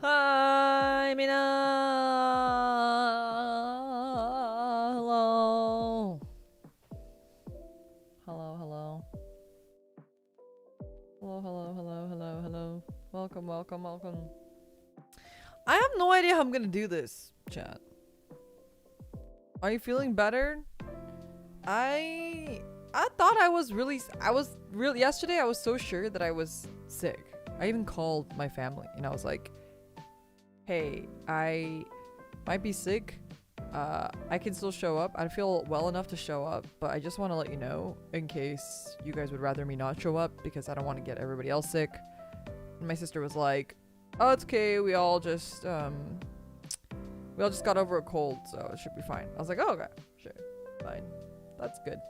Hi, Mina. Hello. Hello, hello. Hello, hello, hello, hello, hello. Welcome, welcome, welcome. I have no idea how I'm gonna do this, chat. Are you feeling better? I thought I was really yesterday I was so sure that I was sick. I even called my family and I was like, "Hey, I might be sick. I can still show up. I feel well enough to show up, but I just want to let you know in case you guys would rather me not show up because I don't want to get everybody else sick." And my sister was like, "Oh, it's okay. We all just got over a cold, so it should be fine." I was like, "Oh, okay, sure, fine, that's good."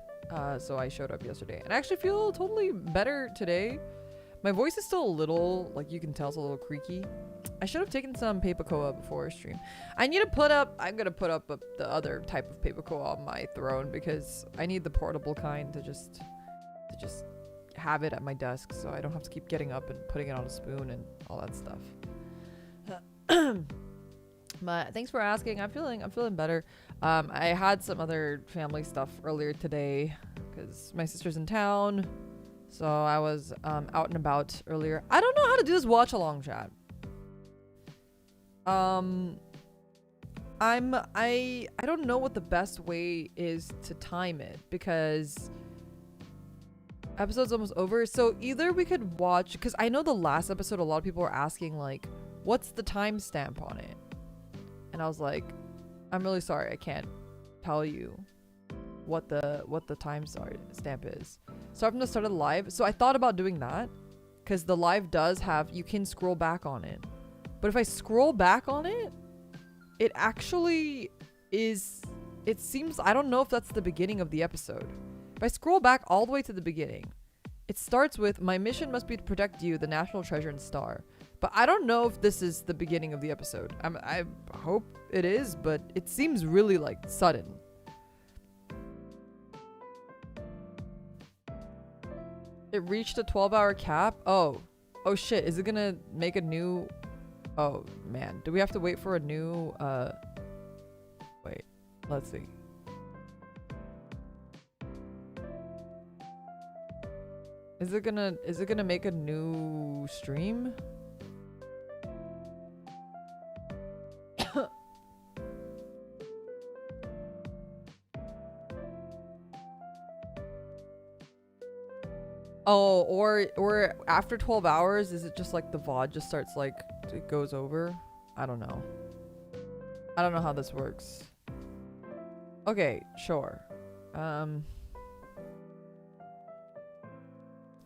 So I showed up yesterday, and I actually feel totally better today. My voice is still a little, like you can tell, it's a little creaky. I should have taken some Papacoa before stream. I'm gonna put up the other type of Papacoa on my throne because I need the portable kind to just have it at my desk so I don't have to keep getting up and putting it on a spoon and all that stuff. But thanks for asking. I'm feeling better. I had some other family stuff earlier today because my sister's in town. So I was out and about earlier. I don't know how to do this watch along, chat. I don't know what the best way is to time it because episode's almost over. So either we could watch, because I know the last episode a lot of people were asking like, what's the timestamp on it? And I was like, I'm really sorry, I can't tell you what the time stamp is. Start from the start of the live. So I thought about doing that because the live does have, you can scroll back on it. But if I scroll back on it, it actually is, it seems, I don't know if that's the beginning of the episode. If I scroll back all the way to the beginning, it starts with, "My mission must be to protect you, the national treasure and star." But I don't know if this is the beginning of the episode. I hope it is, but it seems really like sudden. It reached a 12-hour cap? Oh shit, is it gonna make a new... Oh man, do we have to wait for a new wait, let's see. Is it gonna make a new stream? Oh, or after 12 hours, is it just like the VOD just starts like, it goes over? I don't know. I don't know how this works. Okay, sure.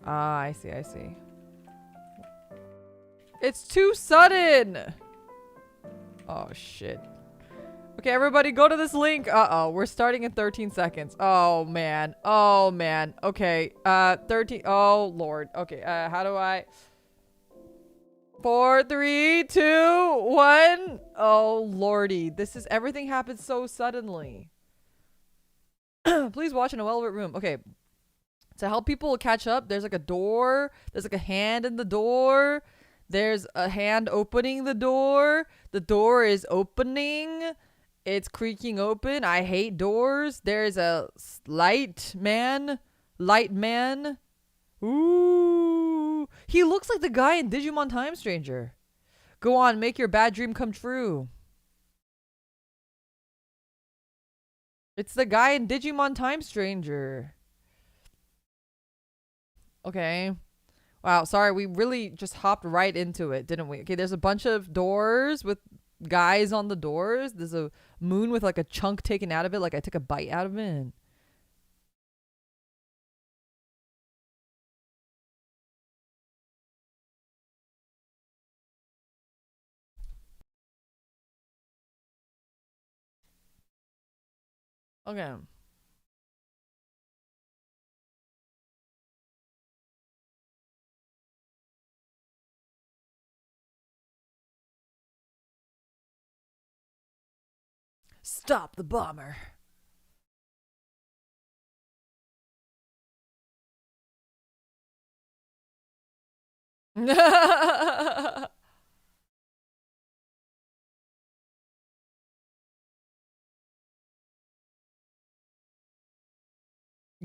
I see. It's too sudden! Oh, shit. Okay, everybody go to this link. Uh-oh, we're starting in 13 seconds. Oh, man. Okay, 13. Oh, Lord. Okay, how do I... 4, 3, 2, 1. Oh, Lordy. Everything happens so suddenly. Please watch in a well-lit room. Okay. To help people catch up, there's like a door. There's like a hand in the door. There's a hand opening the door. The door is opening. It's creaking open. I hate doors. There's a light man. Ooh. He looks like the guy in Digimon Time Stranger. Go on, make your bad dream come true. It's the guy in Digimon Time Stranger. Okay. Wow, sorry, we really just hopped right into it, didn't we? Okay, there's a bunch of doors with guys on the doors. There's a moon with like a chunk taken out of it, like I took a bite out of it. Okay. Stop the bomber.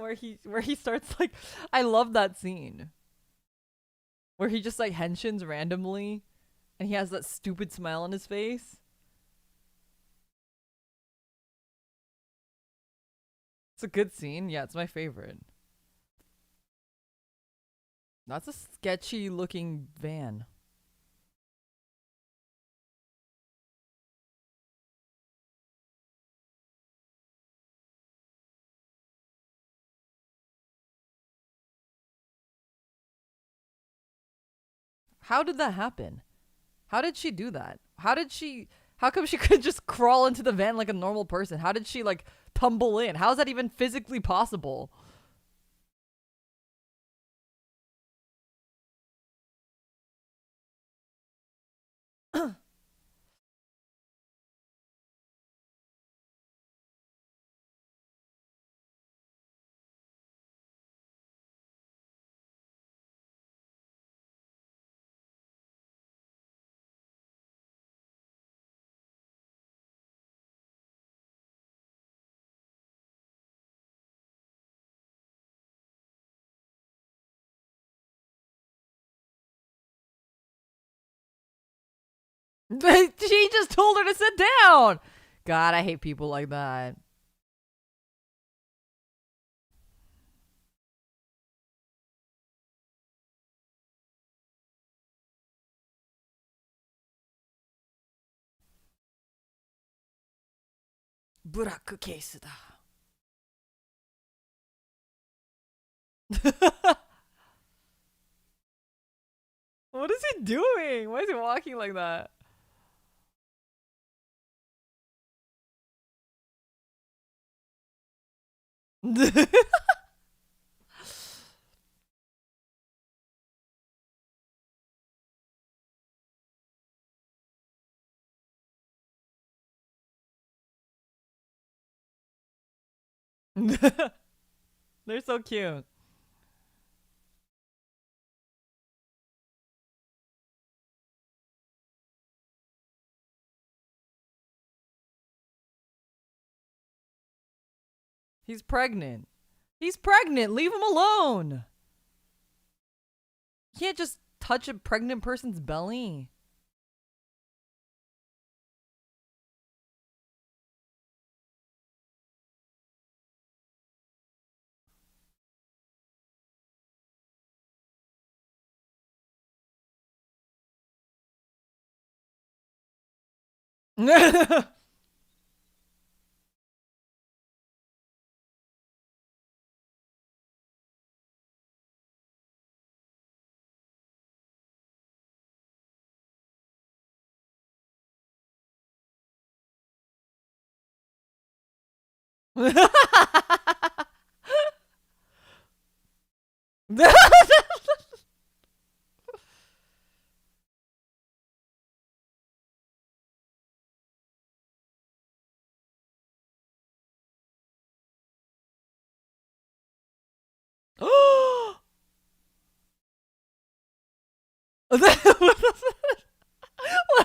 where he starts like, I love that scene where he just like henshins randomly and he has that stupid smile on his face. It's a good scene. Yeah, it's my favorite. That's a sketchy looking van. How did that happen? How did she do that? How come she could just crawl into the van like a normal person? How did she like tumble in? How is that even physically possible? She just told her to sit down. God, I hate people like that. Burak case da. What is he doing? Why is he walking like that? They're so cute. He's pregnant. He's pregnant. Leave him alone. You can't just touch a pregnant person's belly. What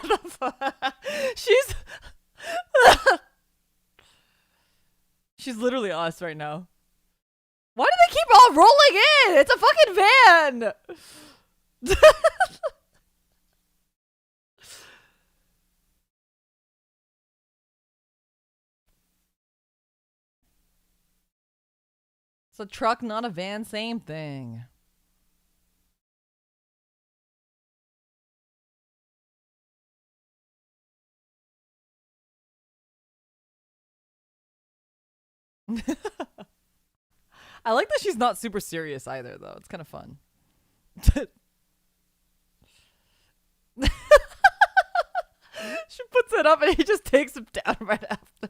the fuck? She's literally us right now. Why do they keep all rolling in? It's a fucking van. It's a truck, not a van. Same thing. I like that she's not super serious either, though. It's kind of fun. She puts it up and he just takes him down right after.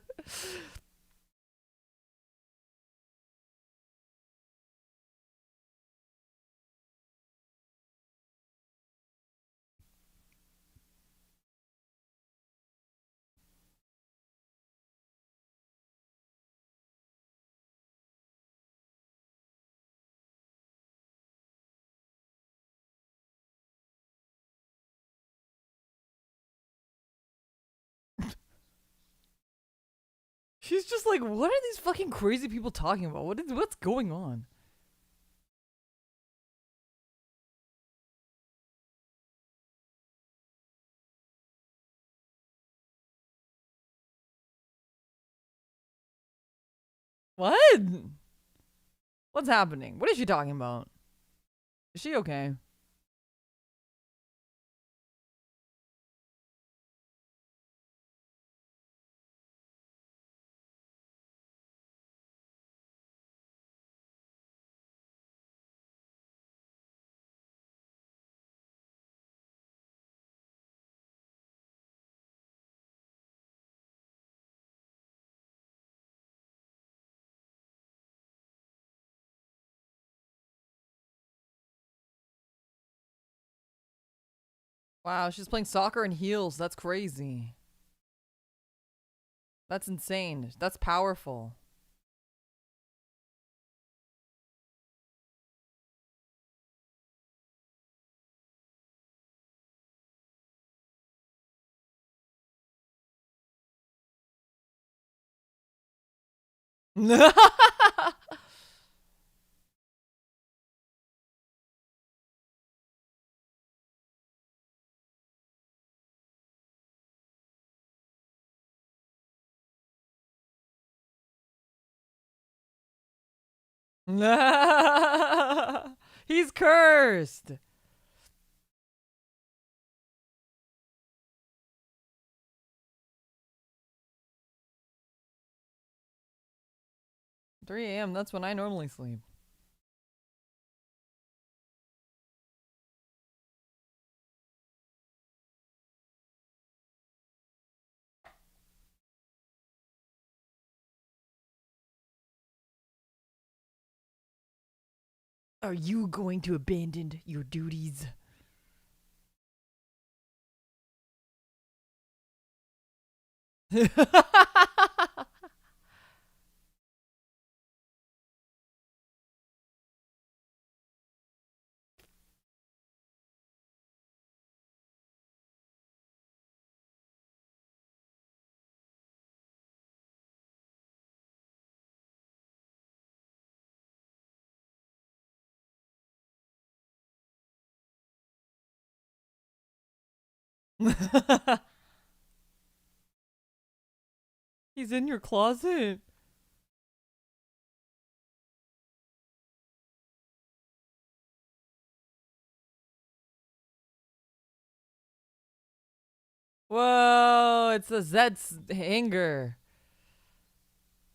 She's just like, what are these fucking crazy people talking about? What's going on? What? What's happening? What is she talking about? Is she okay? Wow, she's playing soccer in heels. That's crazy. That's insane. That's powerful. He's cursed. 3 a.m. That's when I normally sleep. Are you going to abandon your duties? He's in your closet. Whoa, it's a Zed's hanger.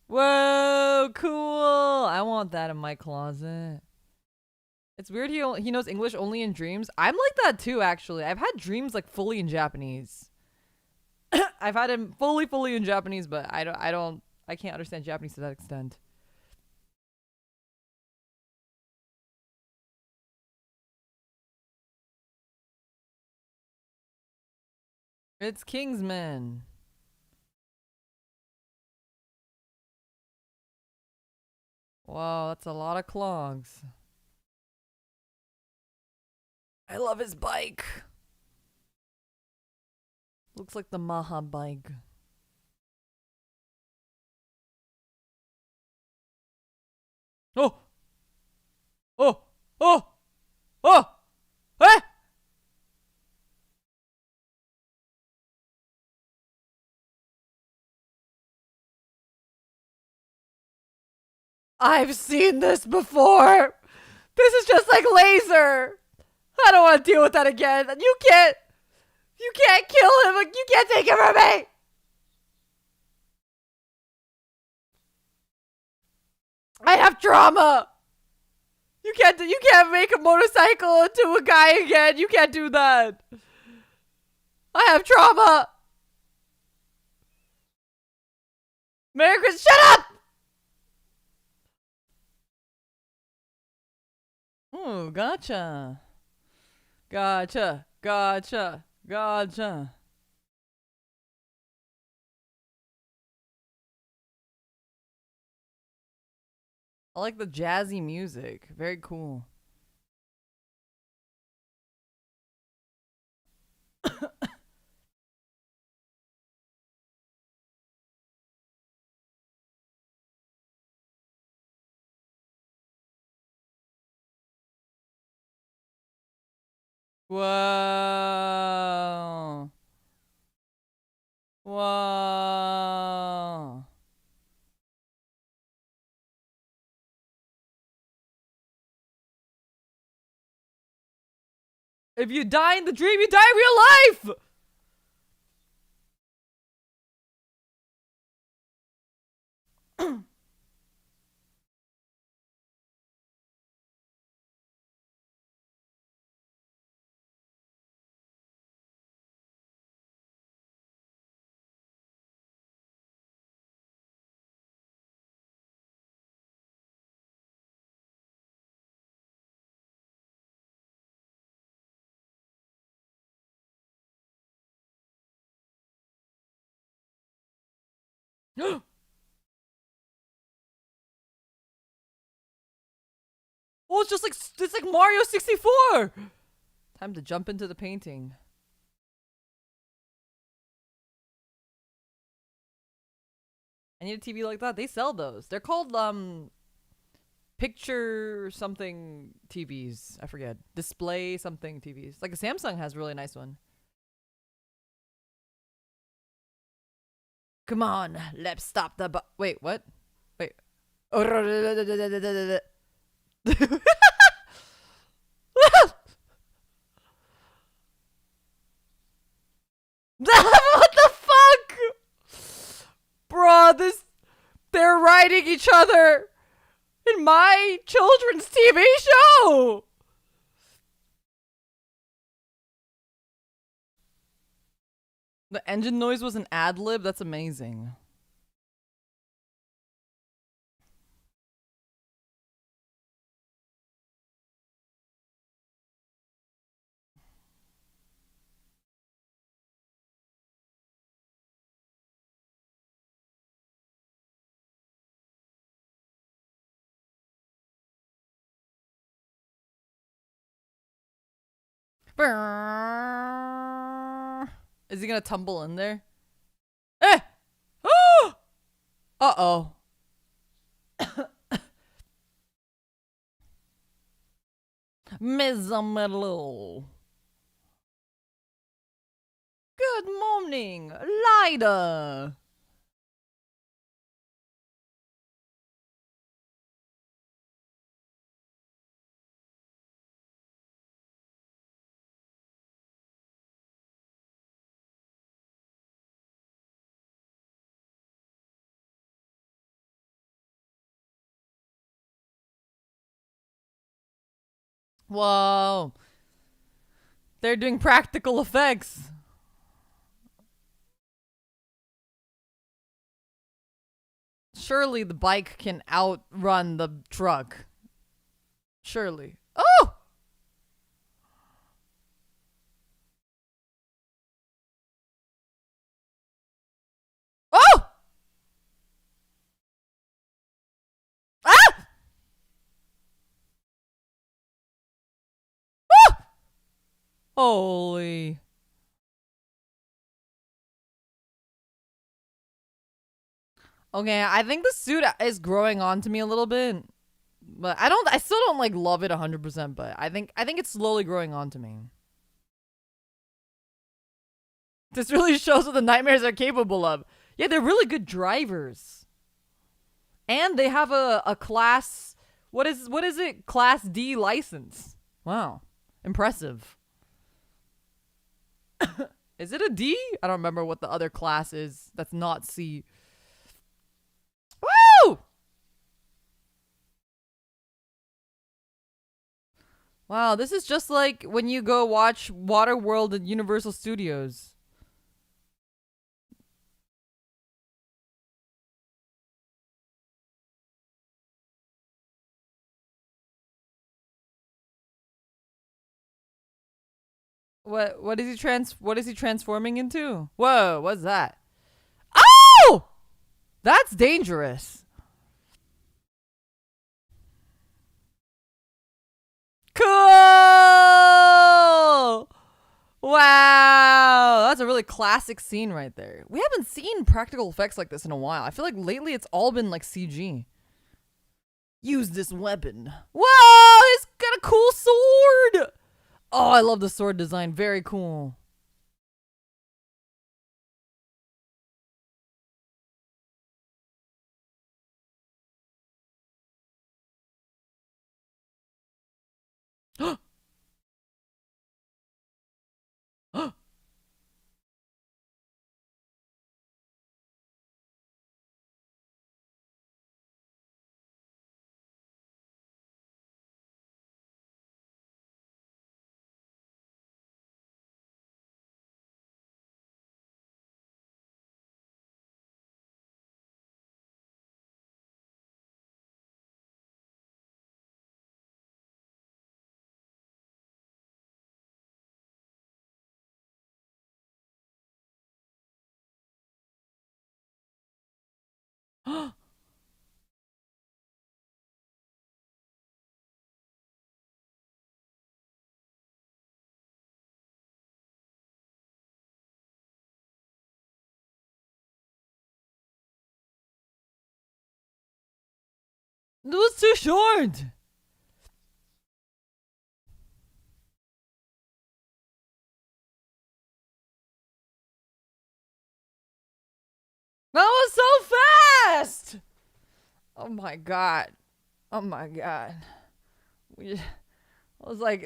Whoa, cool. I want that in my closet. It's weird he knows English only in dreams. I'm like that too, actually. I've had dreams like fully in Japanese. I've had him fully in Japanese, but I can't understand Japanese to that extent. It's Kingsman. Wow, that's a lot of clogs. I love his bike. Looks like the Maha bike. Oh! Oh! Oh! Oh! Eh! I've seen this before! This is just like laser! I don't want to deal with that again. You can't kill him. You can't take him from me. I have trauma. You can't make a motorcycle into a guy again. You can't do that. I have trauma. Merry Christmas. Shut up. Ooh, gotcha. Gotcha. Gotcha. Gotcha. I like the jazzy music. Very cool. Whoa. Whoa. If you die in the dream, you die in real life! Oh, it's like Mario 64. Time to jump into the painting. I need a TV like that. They sell those. They're called picture something TVs. I forget. Display something TVs. Like a Samsung has a really nice one. Come on, let's stop the wait, what? Wait. What the fuck? Bruh, they're riding each other in my children's TV show. The engine noise was an ad lib? That's amazing. Is he gonna tumble in there? Eh! Oh! Uh-oh. Mizamelo. Good morning, Lida. Whoa. They're doing practical effects. Surely the bike can outrun the truck. Surely. Oh! Oh! Ah! Ah! Holy. Okay, I think the suit is growing onto me a little bit. But I still don't like love it 100%, but I think it's slowly growing onto me. This really shows what the nightmares are capable of. Yeah, they're really good drivers. And they have a class, what is it? Class D license. Wow. Impressive. Is it a D? I don't remember what the other class is that's not C. Woo! Wow, this is just like when you go watch Waterworld at Universal Studios. What is he transforming into? Whoa, what's that? Oh! That's dangerous. Cool! Wow, that's a really classic scene right there. We haven't seen practical effects like this in a while. I feel like lately it's all been like CG. Use this weapon. Whoa, he's got a cool sword. Oh, I love the sword design. Very cool. That was too short. That was so fast. Oh my god. Oh my god. We, what was like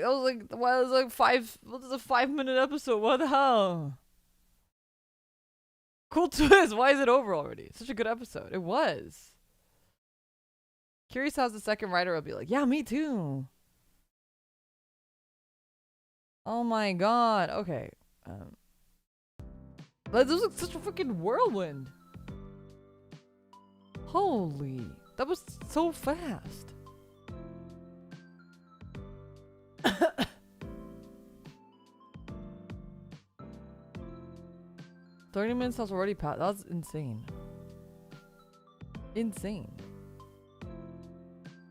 five, what was a 5 minute episode? What the hell? Cool twist. Why is it over already? Such a good episode. It was. Curious how the second writer will be like, yeah, me too. Oh my god. Okay. This was such a freaking whirlwind. Holy. That was so fast. 30 minutes has already passed. That's insane. Insane.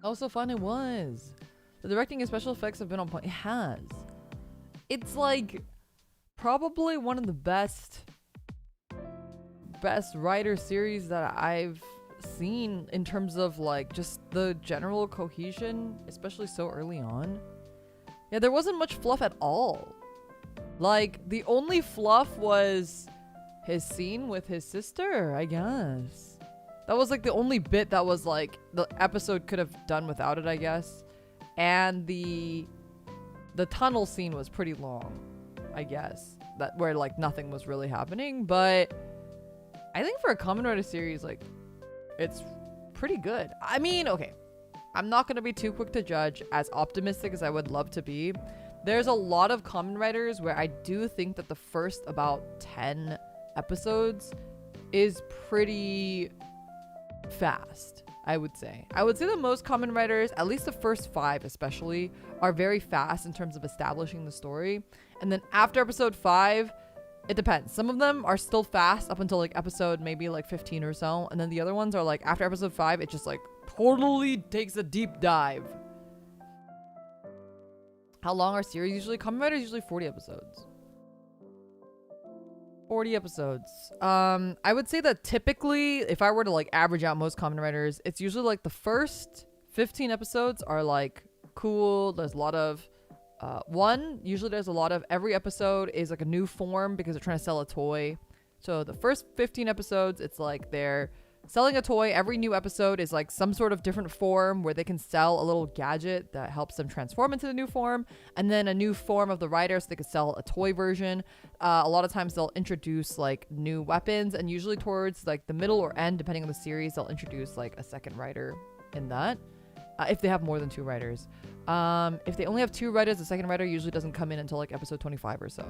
How so fun it was. The directing and special effects have been on point. It has. It's like probably one of the best writer series that I've seen in terms of like just the general cohesion, especially so early on. Yeah, there wasn't much fluff at all. Like the only fluff was his scene with his sister, I guess. That was like the only bit that was like the episode could have done without it, I guess. And the tunnel scene was pretty long, I guess. That where like nothing was really happening, but I think for a Kamen Rider series, like it's pretty good. I mean, okay, I'm not gonna be too quick to judge, as optimistic as I would love to be. There's a lot of Kamen Riders where I do think that the first about 10 episodes is pretty fast, I would say. I would say that most Kamen Riders, at least the first 5 especially, are very fast in terms of establishing the story. And then after episode 5, it depends. Some of them are still fast up until like episode maybe like 15 or so. And then the other ones are like after episode 5, it just like totally takes a deep dive. How long are series usually? Kamen Rider is usually 40 episodes. 40 episodes. I would say that typically, if I were to like average out most Kamen Riders, it's usually like the first 15 episodes are like cool. There's a lot of usually there's a lot of, every episode is like a new form because they're trying to sell a toy. So the first 15 episodes, it's like they're selling a toy. Every new episode is like some sort of different form where they can sell a little gadget that helps them transform into the new form, and then a new form of the rider so they can sell a toy version. A lot of times they'll introduce like new weapons, and usually towards like the middle or end, depending on the series, they'll introduce like a second rider in that. If they have more than 2 writers. If they only have 2 writers, the second writer usually doesn't come in until like episode 25 or so.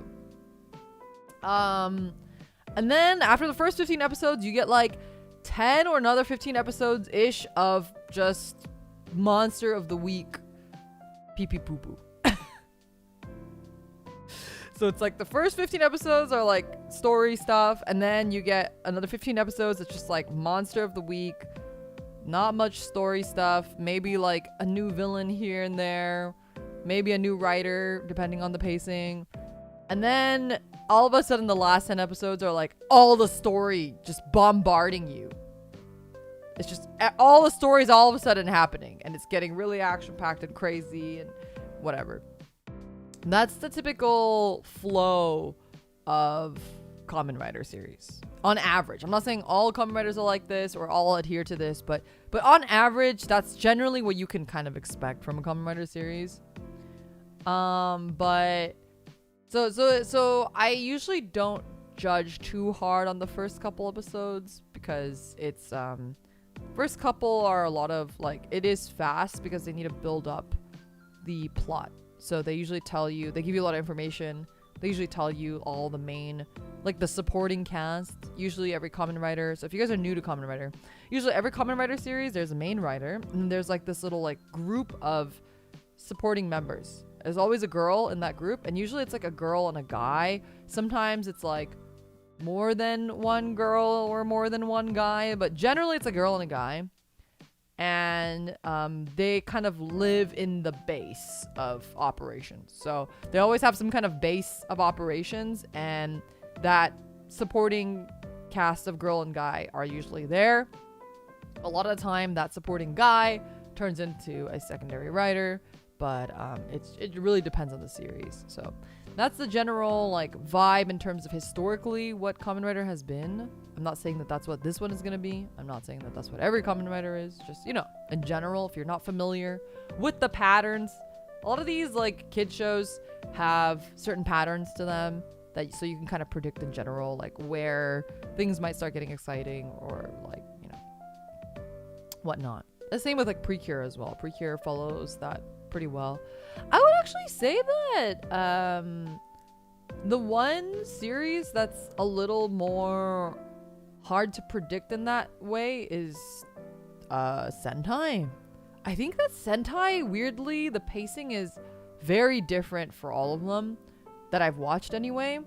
And then after the first 15 episodes, you get like 10 or another 15 episodes ish of just monster of the week pee pee poo poo. So it's like the first 15 episodes are like story stuff, and then you get another 15 episodes that's just like monster of the week. Not much story stuff, maybe like a new villain here and there, maybe a new writer depending on the pacing. And then all of a sudden the last 10 episodes are like all the story just bombarding you. It's just all the stories all of a sudden happening, and it's getting really action packed and crazy and whatever. That's the typical flow of Kamen Rider series. On average. I'm not saying all Kamen Riders are like this or all adhere to this, but on average, that's generally what you can kind of expect from a Kamen Rider series. But so I usually don't judge too hard on the first couple episodes because it's first couple are a lot of like, it is fast because they need to build up the plot. So they usually tell you, they give you a lot of information. They usually tell you all the main, like the supporting cast. Usually every Kamen Rider. So if you guys are new to Kamen Rider, usually every Kamen Rider series, there's a main writer. And there's like this little like group of supporting members. There's always a girl in that group. And usually it's like a girl and a guy. Sometimes it's like more than one girl or more than one guy. But generally it's a girl and a guy. And they kind of live in the base of operations. So they always have some kind of base of operations, and that supporting cast of girl and guy are usually there. A lot of the time that supporting guy turns into a secondary writer, but it really depends on the series. So that's the general like vibe in terms of historically what Kamen Rider has been. I'm not saying that that's what this one is going to be. I'm not saying that that's what every Kamen Rider is. Just, you know, in general, if you're not familiar with the patterns, a lot of these like kid shows have certain patterns to them that so you can kind of predict in general like where things might start getting exciting or like, you know, whatnot. The same with like Precure as well. Precure follows that pretty well. I would actually say that the one series that's a little more hard to predict in that way is Sentai. I think that Sentai, weirdly, the pacing is very different for all of them that I've watched anyway.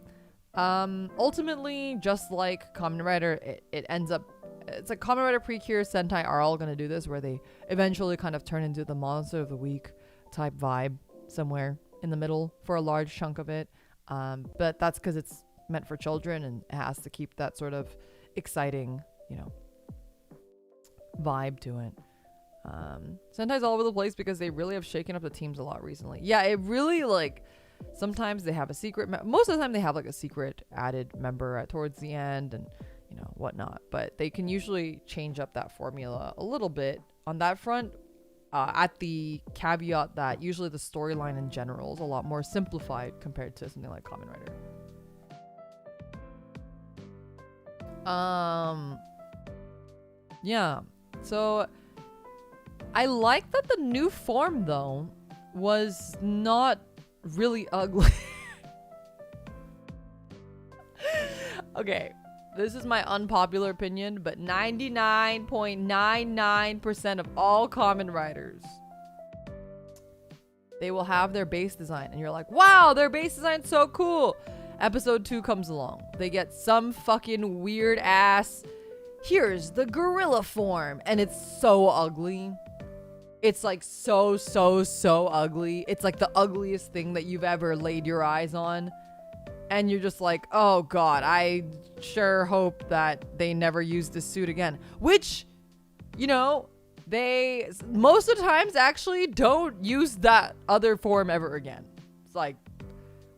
Ultimately, just like Kamen Rider, it ends up, it's like Kamen Rider, Precure, Sentai are all going to do this where they eventually kind of turn into the monster of the week type vibe somewhere in the middle for a large chunk of it. But that's because it's meant for children and it has to keep that sort of exciting, you know, vibe to it. Sentai's all over the place because they really have shaken up the teams a lot recently. Yeah, it really like sometimes they have a secret most of the time they have like a secret added member towards the end and you know whatnot, but they can usually change up that formula a little bit on that front, at the caveat that usually the storyline in general is a lot more simplified compared to something like Kamen Rider. Yeah, so I like that the new form though was not really ugly. Okay, this is my unpopular opinion, but 99.99% of all Kamen Riders, they will have their base design and you're like, wow, their base design's so cool. Episode 2 comes along. They get some fucking weird ass, here's the gorilla form, and it's so ugly. It's like so ugly. It's like the ugliest thing that you've ever laid your eyes on. And you're just like, oh god, I sure hope that they never use this suit again. Which, you know, they most of the times actually don't use that other form ever again. It's like,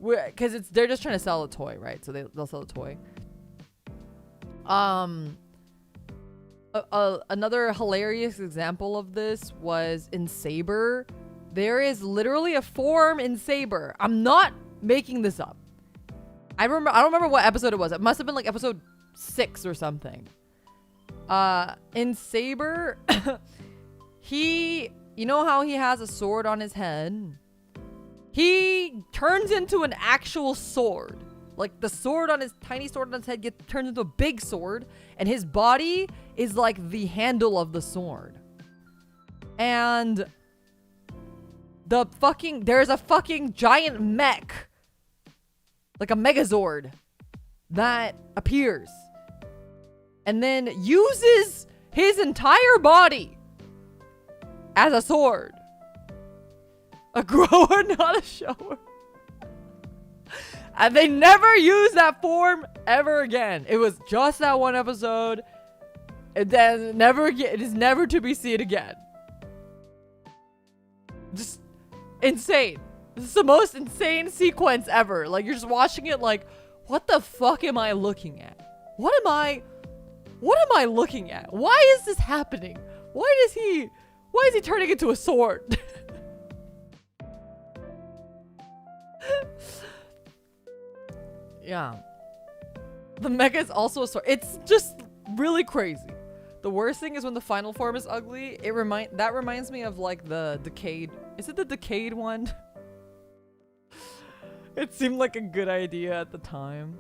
because they're just trying to sell a toy, right? So they'll sell a toy. Another hilarious example of this was in Saber. There is literally a form in Saber. I'm not making this up. I don't remember what episode it was. It must have been like episode 6 or something. In Saber, you know how he has a sword on his head? He turns into an actual sword. Like the sword on his tiny sword on his head turns into a big sword, and his body is like the handle of the sword. And there's a fucking giant mech, like a Megazord, that appears and then uses his entire body as a sword. A grower, not a shower. And they never use that form ever again. It was just that one episode. And then never again. It is never to be seen again. Just insane. This is the most insane sequence ever. Like, you're just watching it like, what the fuck am I looking at? What am I looking at? Why is this happening? Why is he turning into a sword? Yeah. The mecha is also a sword. It's just really crazy. The worst thing is when the final form is ugly. That reminds me of like the Decade. Is it the Decade one? It seemed like a good idea at the time.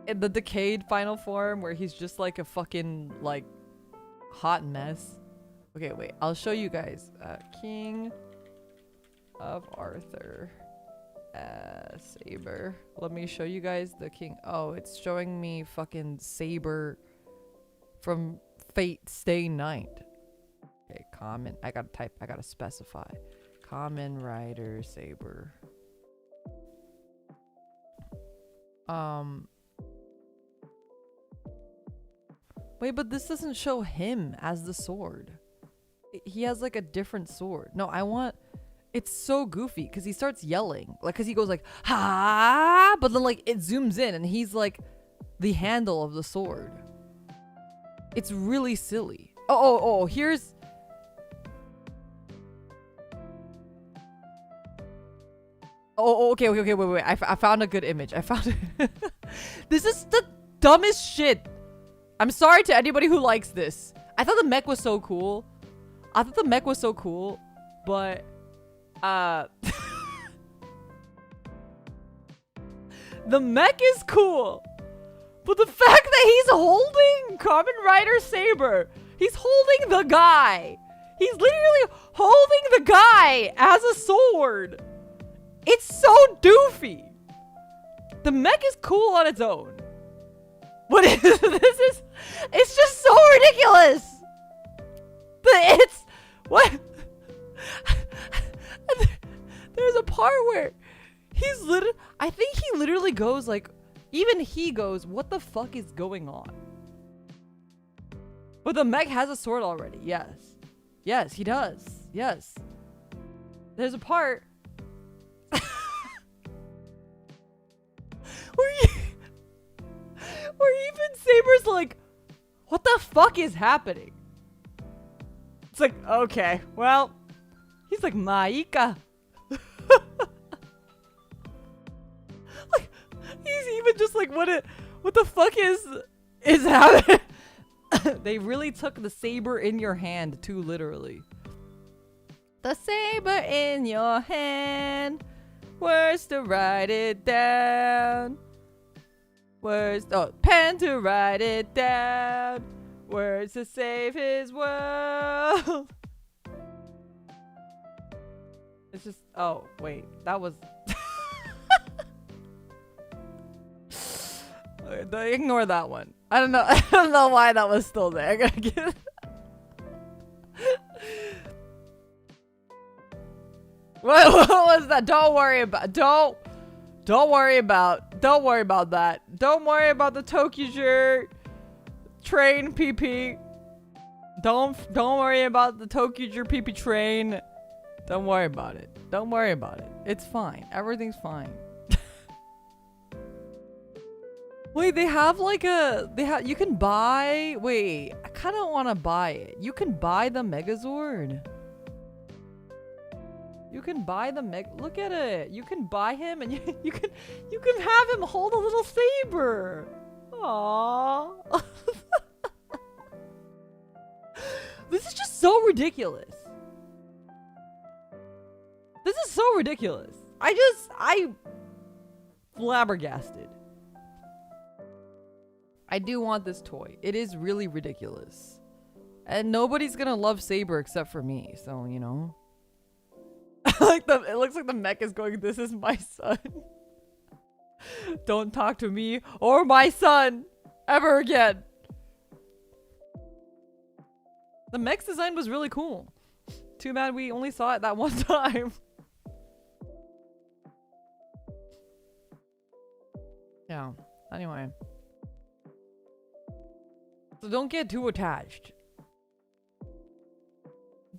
In the Decade final form where he's just like a fucking like hot mess. Okay, wait. I'll show you guys. King of Arthur. Saber. Let me show you guys the king. Oh, it's showing me fucking Saber from Fate Stay Night. Okay, common. I gotta specify. Kamen Rider Saber. Wait, but this doesn't show him as the sword. He has like a different sword. No, it's so goofy because he starts yelling. Like, because he goes like, ha! But then like it zooms in and he's like the handle of the sword. It's really silly. Oh, here's... Oh, okay, wait. I found a good image. I found it. This is the dumbest shit. I'm sorry to anybody who likes this. I thought the mech was so cool. But the mech is cool. But the fact that he's holding Kamen Rider Saber, he's holding the guy. He's literally holding the guy as a sword. It's so doofy. The mech is cool on its own. What is this? It's just so ridiculous. What? There's a part where he's I think he literally goes like, even he goes, what the fuck is going on? But the mech has a sword already. Yes, he does. Yes. There's a part where even Saber's like, what the fuck is happening? It's like, okay, well, he's like, Maika. Like, he's even just like, what the fuck is happening? They really took the saber in your hand too literally. The saber in your hand, words to write it down. Pen to write it down. Words to save his world. It's just, oh, wait, that was... Ignore that one. I don't know why that was still there. I gotta get... What was that? Don't worry about that. Don't worry about that. Don't worry about the Tokyo train PP. Don't worry about the Tokyo PP train. Don't worry about it. It's fine. Everything's fine. Wait, they have like you can buy, wait, I kind of want to buy it. You can buy the Megazord. You can buy the look at it. You can buy him and you can have him hold a little saber. Aww. This is just so ridiculous. This is so ridiculous. I flabbergasted. I do want this toy. It is really ridiculous. And nobody's gonna love Saber except for me, so you know. It looks like the mech is going, this is my son. Don't talk to me or my son ever again. The mech's design was really cool. Too bad we only saw it that one time. Yeah, anyway. So don't get too attached.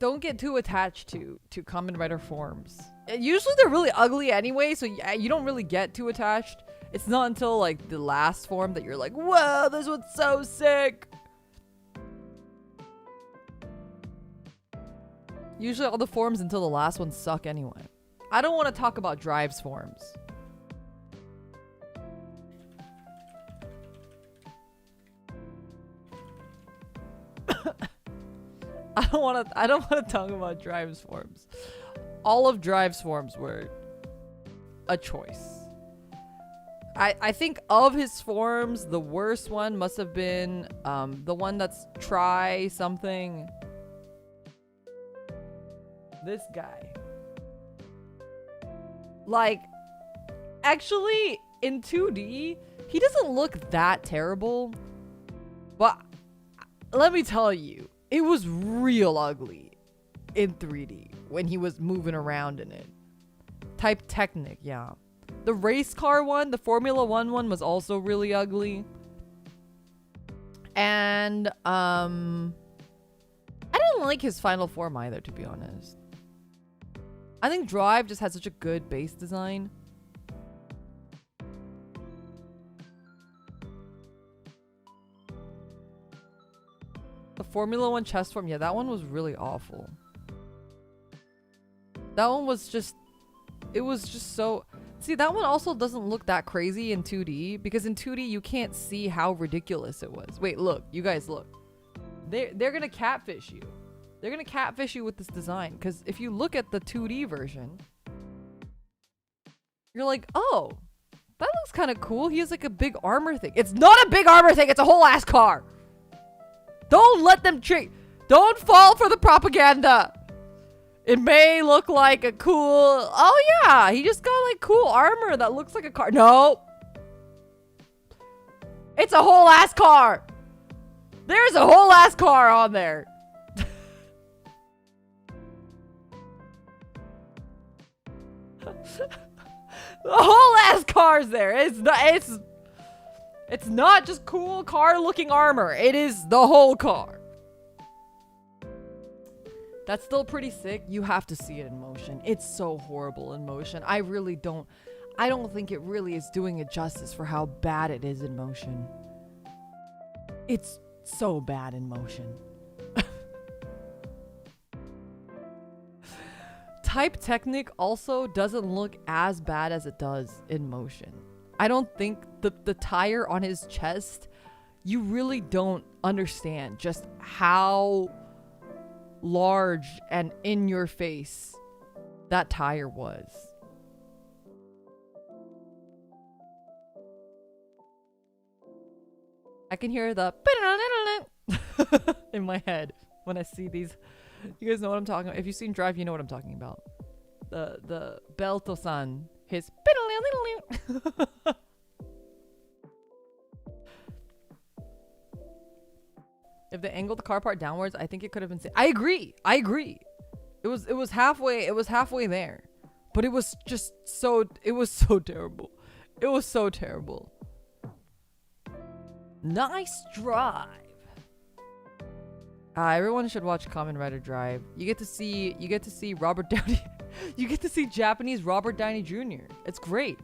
don't get too attached to Kamen Rider forms. Usually they're really ugly anyway, so you don't really get too attached. It's not until like the last form that you're like, whoa, this one's so sick. Usually all the forms until the last one suck anyway. I don't want to talk about Drive's forms. I don't want to talk about Drive's forms. All of Drive's forms were a choice. I think of his forms, the worst one must have been the one that's try something. This guy. Like, actually, in 2D, he doesn't look that terrible. But let me tell you, it was real ugly in 3D when he was moving around in it. Type Technic, yeah. The race car one, the Formula 1 one was also really ugly. And, I didn't like his final form either, to be honest. I think Drive just had such a good base design. The Formula 1 chest form, yeah, that one was really awful. That one was just, it was just so... See, that one also doesn't look that crazy in 2D, because in 2D you can't see how ridiculous it was. Wait, look, you guys look. They're gonna catfish you. They're gonna catfish you with this design, because if you look at the 2D version, you're like, oh, that looks kind of cool. He has like a big armor thing. It's not a big armor thing, it's a whole ass car. Don't let them trick. Don't fall for the propaganda. It may look like a cool... Oh yeah, he just got like cool armor that looks like a car. No. It's a whole ass car. There's a whole ass car on there. The whole ass car's there. It's not just cool car looking armor. It is the whole car. That's still pretty sick. You have to see it in motion. It's so horrible in motion. I don't think it really is doing it justice for how bad it is in motion. It's so bad in motion. Type Technic also doesn't look as bad as it does in motion. I don't think the tire on his chest, you really don't understand just how large and in your face that tire was. I can hear the in my head when I see these. You guys know what I'm talking about. If you've seen Drive, you know what I'm talking about. The Belto-san, his if they angled the car part downwards, I think it could have been I agree. It was halfway there. But it was so terrible. It was so terrible. Nice Drive. Everyone should watch Kamen Rider Drive. You get to see Robert Downey. You get to see Japanese Robert Downey Jr. It's great.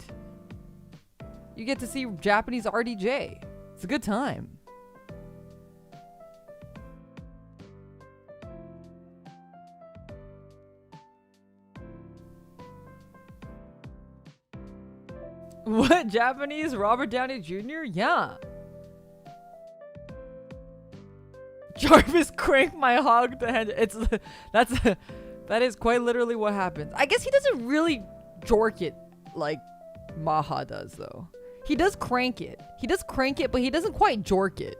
You get to see Japanese RDJ. It's a good time. What? Japanese Robert Downey Jr.? Yeah. Jarvis cranked my hog to head. That is quite literally what happens. I guess he doesn't really jork it like Maha does though. He does crank it. But he doesn't quite jork it.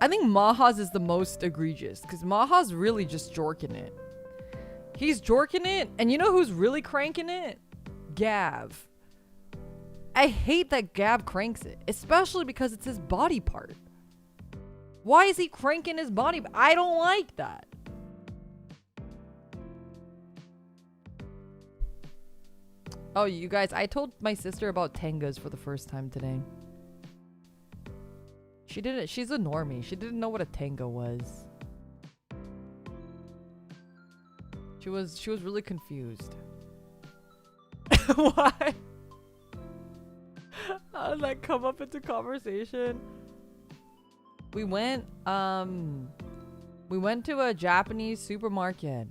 I think Maha's is the most egregious because Maha's really just jorking it. He's jorking it, and you know who's really cranking it? Gav. I hate that Gav cranks it, especially because it's his body part. Why is he cranking his body? I don't like that. Oh, you guys, I told my sister about Tengas for the first time today. She didn't. She's a normie. She didn't know what a Tenga was. She was really confused. Why? How did that come up into conversation? We went to a Japanese supermarket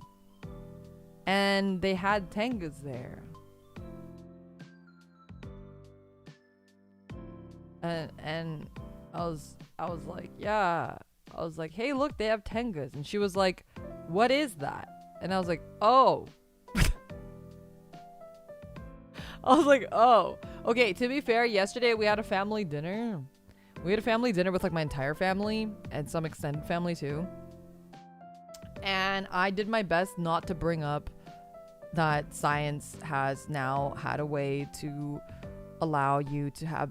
and they had tangas there. And I was like, yeah. I was like, hey, look, they have tengas. And she was like, what is that? And I was like, oh. I was like, oh. Okay, to be fair, yesterday we had a family dinner. We had a family dinner with like my entire family and some extended family too. And I did my best not to bring up that science has now had a way to allow you to have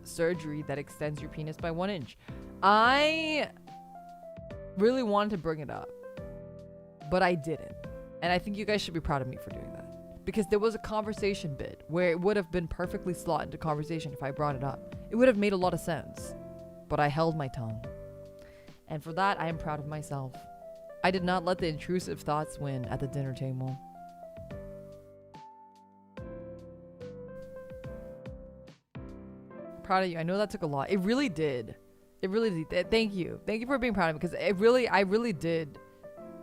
surgery that extends your penis by 1 inch. I really wanted to bring it up, but I didn't. And I think you guys should be proud of me for doing that. Because there was a conversation bit where it would have been perfectly slotted into conversation if I brought it up. It would have made a lot of sense. But I held my tongue. And for that, I am proud of myself. I did not let the intrusive thoughts win at the dinner table. Proud of you. I know that took a lot. It really did. It really did. Thank you. Thank you for being proud of me. Because I really did.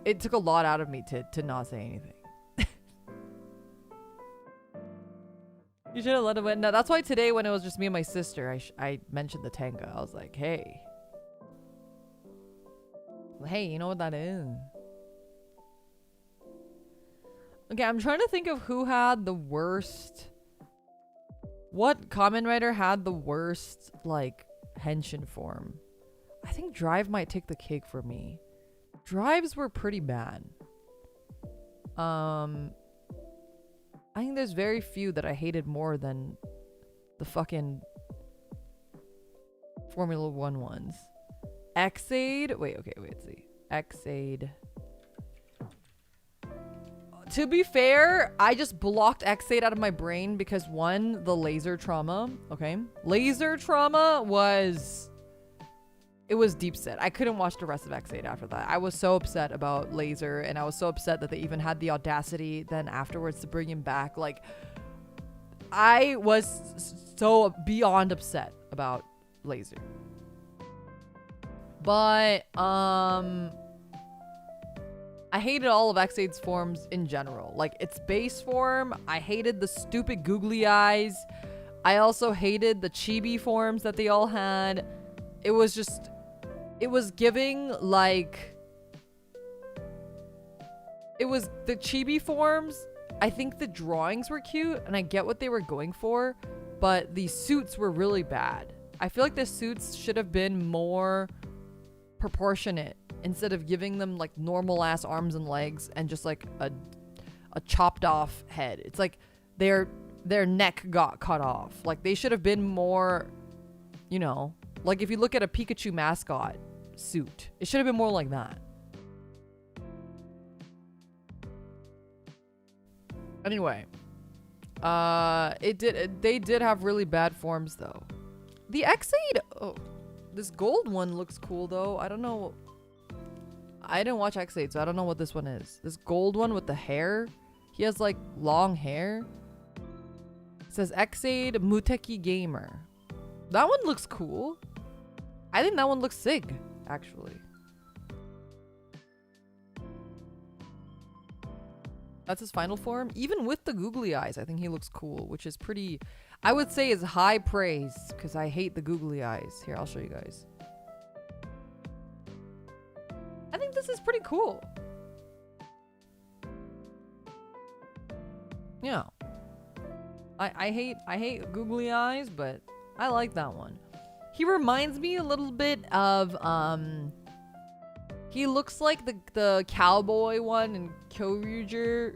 It took a lot out of me to not say anything. You should have let it win. No, that's why today when it was just me and my sister, I mentioned the tanga. I was like, hey. Hey, you know what that is? Okay, I'm trying to think of who had the worst... What Kamen Rider had the worst, like, henshin form? I think Drive might take the cake for me. Drives were pretty bad. I think there's very few that I hated more than the fucking Formula 1 ones. Xaid? Wait, see. Xaid. To be fair, I just blocked Xaid out of my brain because one, the laser trauma. Okay. Laser trauma was... It was deep set. I couldn't watch the rest of Xaid after that. I was so upset about Laser, and I was so upset that they even had the audacity then afterwards to bring him back. Like, I was so beyond upset about Laser. But, I hated all of Xaid's forms in general. Like, its base form, I hated the stupid googly eyes. I also hated the chibi forms that they all had. It was just... It was giving, like... It was the chibi forms. I think the drawings were cute, and I get what they were going for, but the suits were really bad. I feel like the suits should have been more proportionate instead of giving them, like, normal-ass arms and legs and just, like, a chopped-off head. It's like their neck got cut off. Like, they should have been more, you know... Like, if you look at a Pikachu mascot suit, it should have been more like that. Anyway. They did have really bad forms, though. The Xaid... Oh, this gold one looks cool, though. I don't know... I didn't watch Xaid, so I don't know what this one is. This gold one with the hair. He has, like, long hair. It says Xaid Muteki Gamer. That one looks cool. I think that one looks sick, actually. That's his final form. Even with the googly eyes, I think he looks cool, which is pretty... I would say is high praise, because I hate the googly eyes. Here, I'll show you guys. I think this is pretty cool. Yeah. I hate googly eyes, but I like that one. He reminds me a little bit of, he looks like the cowboy one in Kyoryuger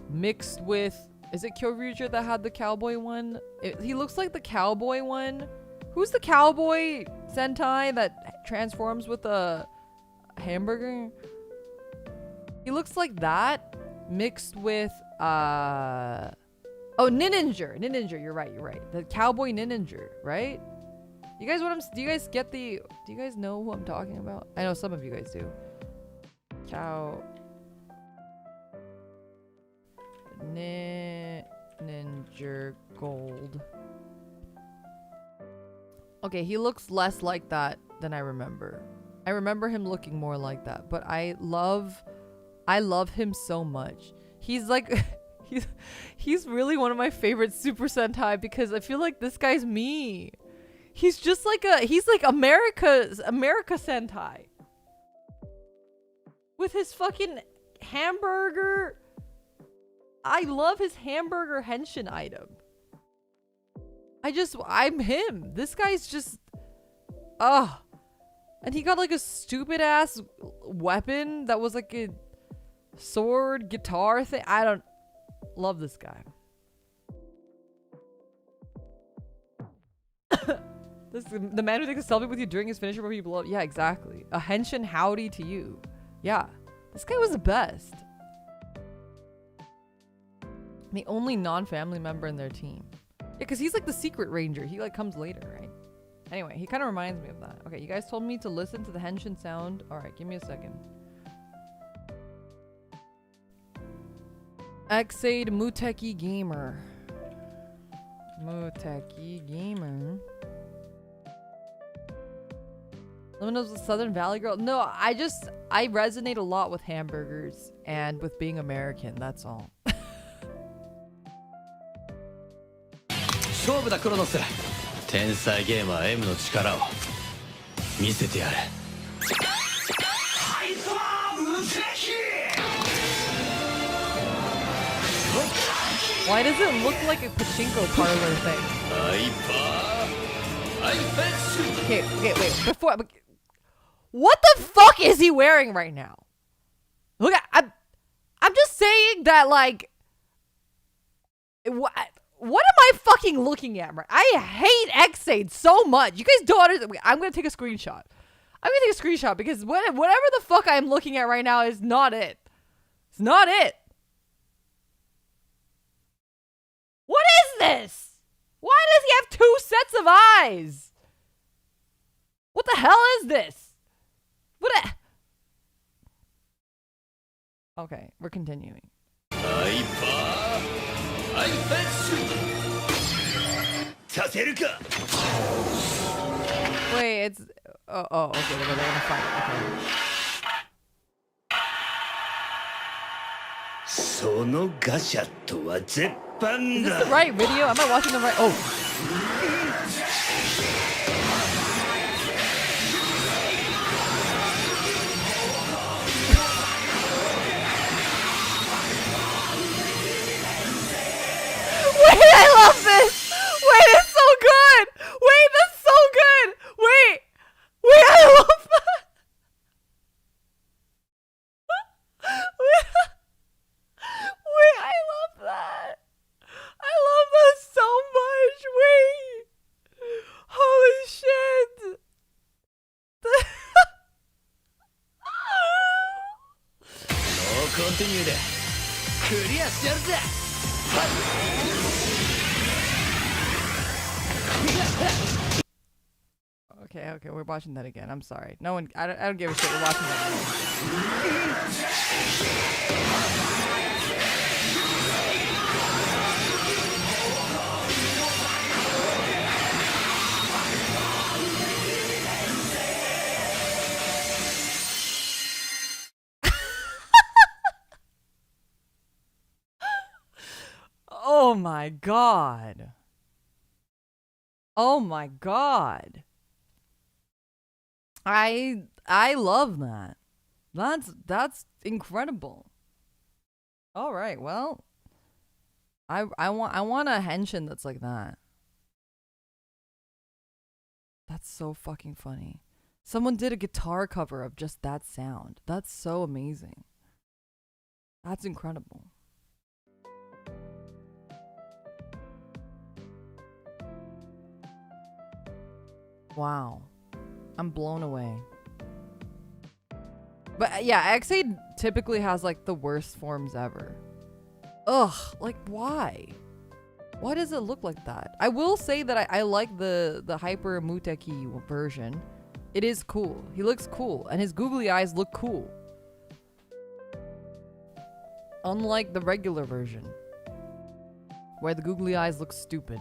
mixed with, is it Kyoryuger that had the cowboy one? He looks like the cowboy one. Who's the cowboy Sentai that transforms with a hamburger? He looks like that mixed with, oh, Ninninger, you're right. The cowboy Ninninger, right? You guys, do you guys get do you guys know who I'm talking about? I know some of you guys do. Ninja Gold. Okay, he looks less like that than I remember. I remember him looking more like that, but I love him so much. He's like he's really one of my favorite Super Sentai because I feel like this guy's me. He's just like he's like America Sentai. With his fucking hamburger. I love his hamburger henshin item. I'm him. This guy's just, and he got like a stupid ass weapon that was like a sword guitar thing. I don't love this guy. The man who takes a selfie with you during his finisher before you blow up. Yeah, exactly. A henshin howdy to you. Yeah, this guy was the best. The only non-family member in their team. Yeah, because he's like the secret ranger. He like comes later, right? Anyway, he kind of reminds me of that. Okay, you guys told me to listen to the henshin sound. All right, give me a second. Exade Muteki Gamer. Muteki Gamer. Limina's a Southern Valley girl. No, I resonate a lot with hamburgers and with being American. That's all. 勝負だクロノス。天才ゲーマー M の力を見せてやれ。ハイパー無敵。Why does it look like a pachinko parlor thing? ハイパー。ハイフェッシュ。 Okay, wait. Before, what the fuck is he wearing right now? Look, I'm just saying that like, what am I fucking looking at? I hate Exade so much. You guys don't understand. I'm gonna take a screenshot. Because whatever the fuck I'm looking at right now is not it. It's not it. What is this? Why does he have 2 sets of eyes? What the hell is this? Okay, we're continuing. Wait, it's okay, they're gonna fight. Okay. そのガシャットは絶版 Is this だ。 the right video? Am I watching the right? Oh. Wait, I love this! Wait, it's so good! Wait, that's so good! Wait, I love that! Wait, I love that! I love that so much! Wait! Holy shit! No continue でクリアしてやるぜ。 Okay, we're watching that again. I'm sorry. No one, I don't give a shit. We're watching that Oh my god. Oh my god. I love that. That's incredible. All right, well, I want a henshin that's like that. That's so fucking funny. Someone did a guitar cover of just that sound. That's so amazing. That's incredible. Wow. I'm blown away. But yeah, Exade typically has like the worst forms ever. Ugh, like why? Why does it look like that? I will say that I like the Hyper Muteki version. It is cool. He looks cool and his googly eyes look cool. Unlike the regular version. Where the googly eyes look stupid.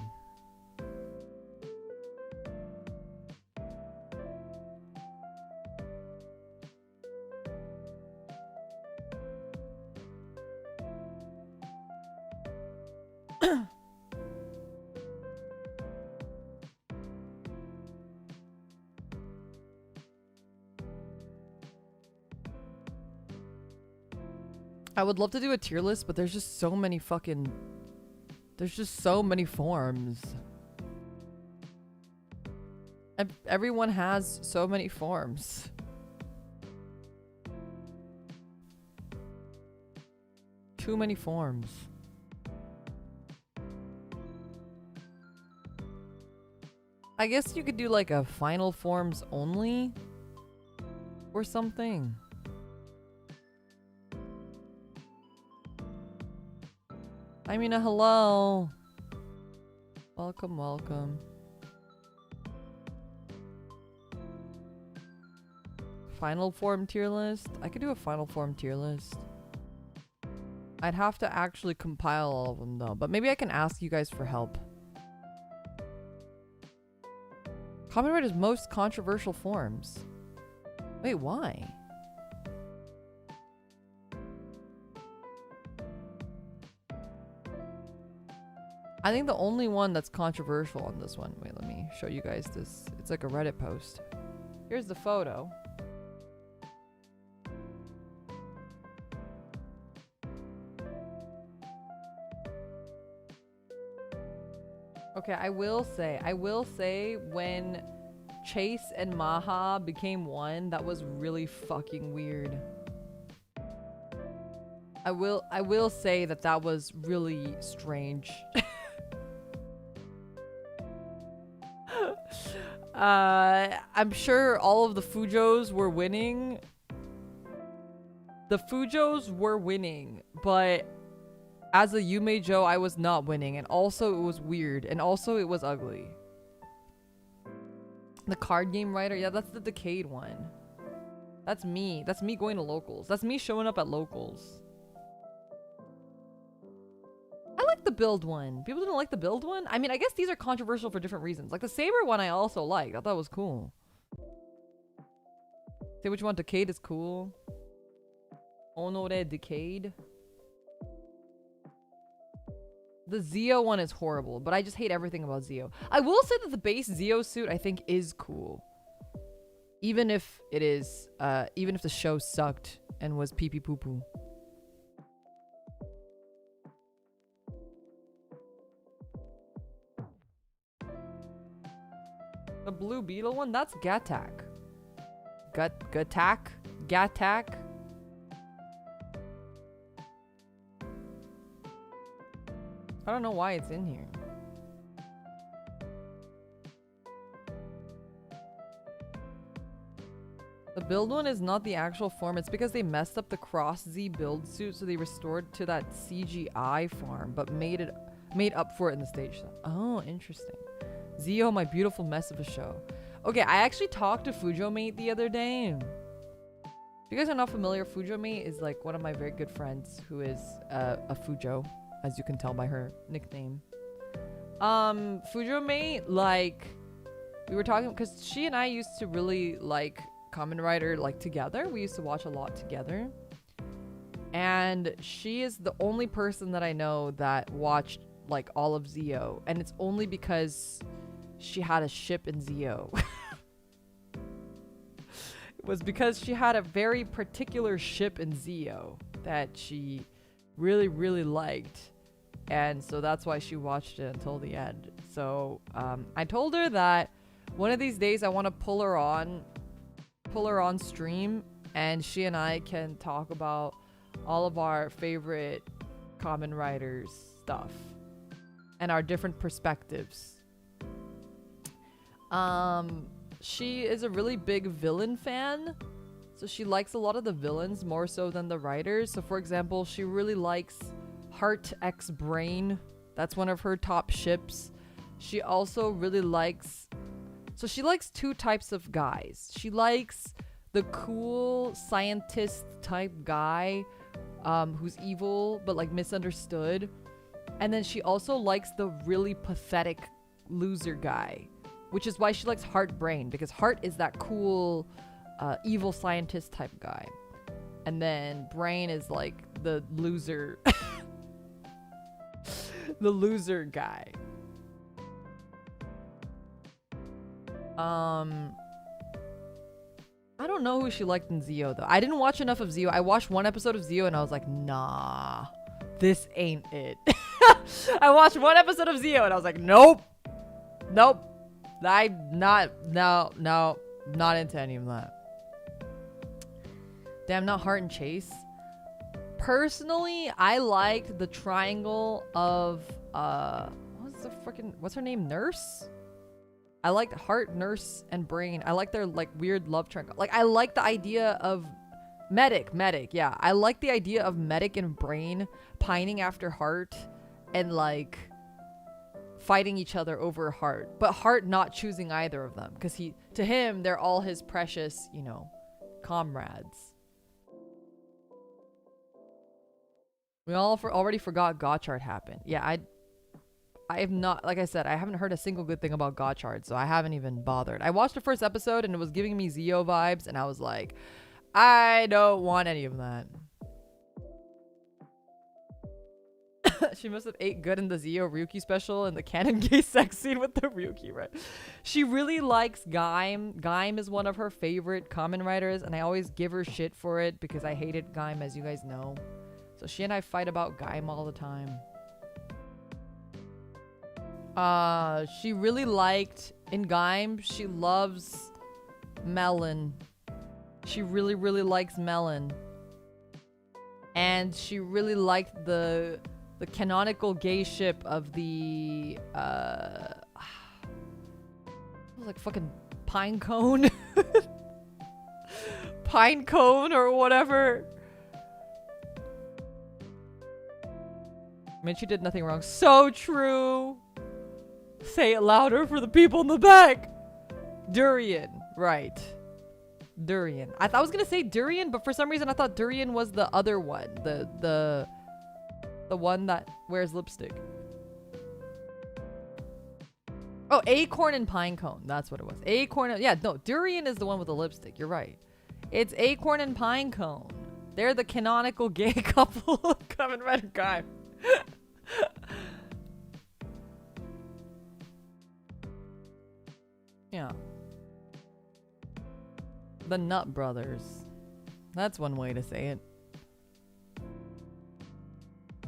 I would love to do a tier list, but there's just so many fucking... There's just so many forms. Everyone has so many forms. Too many forms. I guess you could do like a final forms only or something. I mean, hello. Welcome, welcome. Final form tier list? I could do a final form tier list. I'd have to actually compile all of them though, but maybe I can ask you guys for help. Kamen Rider's most controversial forms. Wait, why? I think the only one that's controversial on this one. Wait, let me show you guys this. It's like a Reddit post. Here's the photo. Okay, I will say when Chase and Maha became one, that was really fucking weird. I will say that was really strange. I'm sure all of the Fujos were winning. The Fujos were winning, but as a Yume Joe, I was not winning, and also it was weird, and also it was ugly. The card game writer, yeah, that's the Decade one. That's me. That's me going to locals. That's me showing up at locals. I like the build one. People didn't like the build one? I mean, I guess these are controversial for different reasons. Like the Saber one I also liked. I thought it was cool. Say which one? Decade is cool. Honore Decade. The Zeo one is horrible, but I just hate everything about Zeo. I will say that the base Zeo suit I think is cool. Even if it is, even if the show sucked and was pee pee poo poo. The Blue Beetle one? That's Gatak. Gatak? Gatak? I don't know why it's in here. The build one is not the actual form. It's because they messed up the Cross Z build suit, so they restored to that CGI form, but made up for it in the stage stuff. Oh, interesting. Zeo, my beautiful mess of a show. Okay, I actually talked to Fujo Mate the other day. If you guys are not familiar, Fujo Mate is like one of my very good friends who is a Fujo, as you can tell by her nickname. Fujo Mate, like, we were talking because she and I used to really like Kamen Rider like together. We used to watch a lot together. And she is the only person that I know that watched like all of Zeo, and it's only because she had a ship in Zeo. It was because she had a very particular ship in Zeo that she really, really liked, and so that's why she watched it until the end. So I told her that one of these days I want to pull her on stream, and she and I can talk about all of our favorite Kamen Riders stuff and our different perspectives. She is a really big villain fan, so she likes a lot of the villains more so than the writers. So for example, she really likes Heart X Brain. That's one of her top ships. She also really likes, so she likes two types of guys. She likes the cool scientist type guy who's evil but like misunderstood, And then she also likes the really pathetic loser guy, which is why she likes Heart Brain, because Heart is that cool evil scientist type guy. And then Brain is like the loser the loser guy. I don't know who she liked in Zio though. I didn't watch enough of Zio. I watched one episode of Zio and I was like, nah, this ain't it. I watched one episode of Zio and I was like, nope. I'm not into any of that. Damn, not Heart and Chase. Personally, I liked the triangle of what's her name? Nurse? I liked Heart, Nurse, and Brain. I like their like weird love triangle. Like I like the idea of Medic, yeah. I like the idea of Medic and Brain pining after Heart and like fighting each other over Heart. But Heart not choosing either of them because to him they're all his precious, comrades. We already forgot Gotchard happened. Yeah, I have not, like I said, I haven't heard a single good thing about Gotchard, so I haven't even bothered. I watched the first episode and it was giving me Zio vibes, and I was like, I don't want any of that. She must have ate good in the Zio Ryuki special and the canon gay sex scene with the Ryuki, right? She really likes Gaim. Gaim is one of her favorite Kamen Riders, and I always give her shit for it because I hated Gaim, as you guys know. So she and I fight about Gaim all the time. She really liked in Gaim, she loves Melon. She really, really likes Melon. And she really liked the canonical gay ship of the what was like fucking Pine Cone? Pine Cone or whatever. I mean, she did nothing wrong. So true. Say it louder for the people in the back. Durian. Right. Durian. I was gonna say Durian, but for some reason I thought Durian was the other one. The one that wears lipstick. Oh, Acorn and Pinecone. That's what it was. Acorn. Yeah, no. Durian is the one with the lipstick. You're right. It's Acorn and Pinecone. They're the canonical gay couple of Kamen Rider Guy. Yeah. The Nut Brothers. That's one way to say it.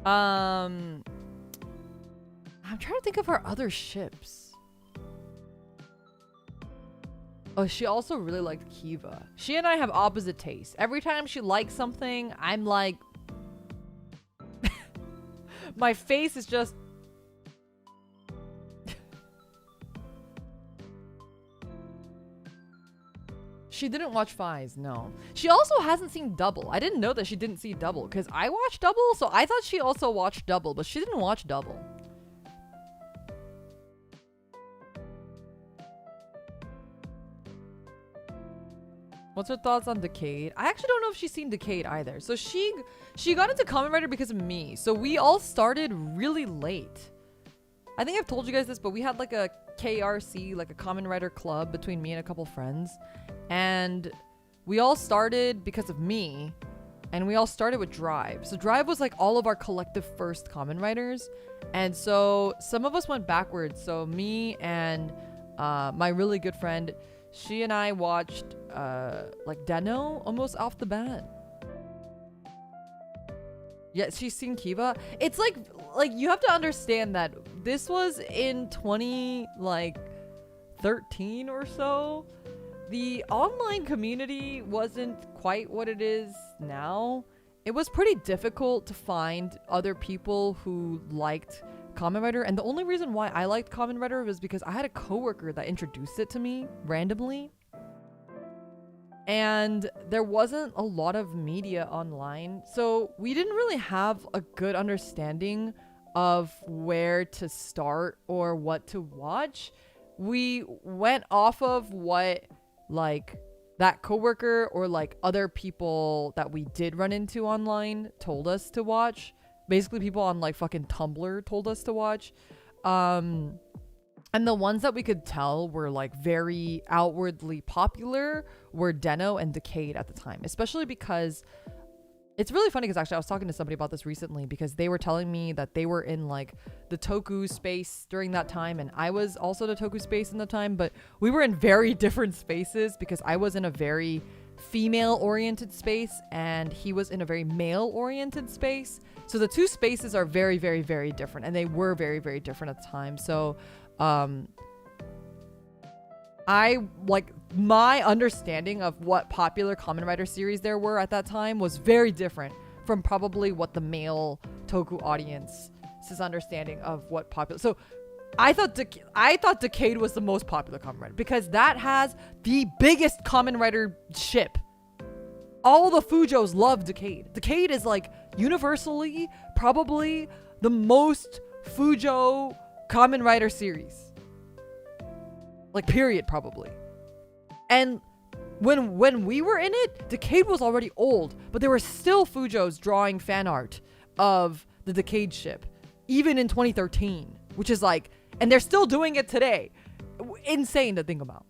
I'm trying to think of her other ships. Oh, she also really liked Kiva. She and I have opposite tastes. Every time she likes something, I'm like... my face is just... She didn't watch Fies, no. She also hasn't seen Double. I didn't know that she didn't see Double, because I watched Double, so I thought she also watched Double, but she didn't watch Double. What's her thoughts on Decade? I actually don't know if she's seen Decade either. So she got into Kamen Rider because of me. So we all started really late. I think I've told you guys this, but we had like a KRC, like a Kamen Rider club between me and a couple friends. And we all started because of me. And we all started with Drive. So Drive was like all of our collective first Kamen Riders. And so some of us went backwards. So me and my really good friend, she and I watched like Deno almost off the bat. Yeah, she's seen Kiva. It's like you have to understand that this was in 2013 or so. The online community wasn't quite what it is now. It was pretty difficult to find other people who liked Kamen Rider, and the only reason why I liked Kamen Rider was because I had a coworker that introduced it to me randomly. And there wasn't a lot of media online, so we didn't really have a good understanding of where to start or what to watch. We went off of what like that coworker or like other people that we did run into online told us to watch. basically people on like fucking Tumblr told us to watch. And the ones that we could tell were like very outwardly popular were Den-O and Decade at the time, especially because it's really funny because actually I was talking to somebody about this recently because they were telling me that they were in like the Toku space during that time, and I was also the Toku space in the time, but we were in very different spaces because I was in a very female oriented space and he was in a very male oriented space. So the two spaces are very, very, very different, and they were very, very different at the time. So I like my understanding of what popular Kamen Rider series there were at that time was very different from probably what the male Toku audience's understanding of what popular. So I thought Decade was the most popular Kamen Rider because that has the biggest Kamen Rider ship. All the Fujos love Decade. Decade is like universally probably the most Fujo Kamen Rider series. Like, period, probably. And when we were in it, Decade was already old, but there were still Fujos drawing fan art of the Decade ship, even in 2013, which is like, and they're still doing it today. Insane to think about.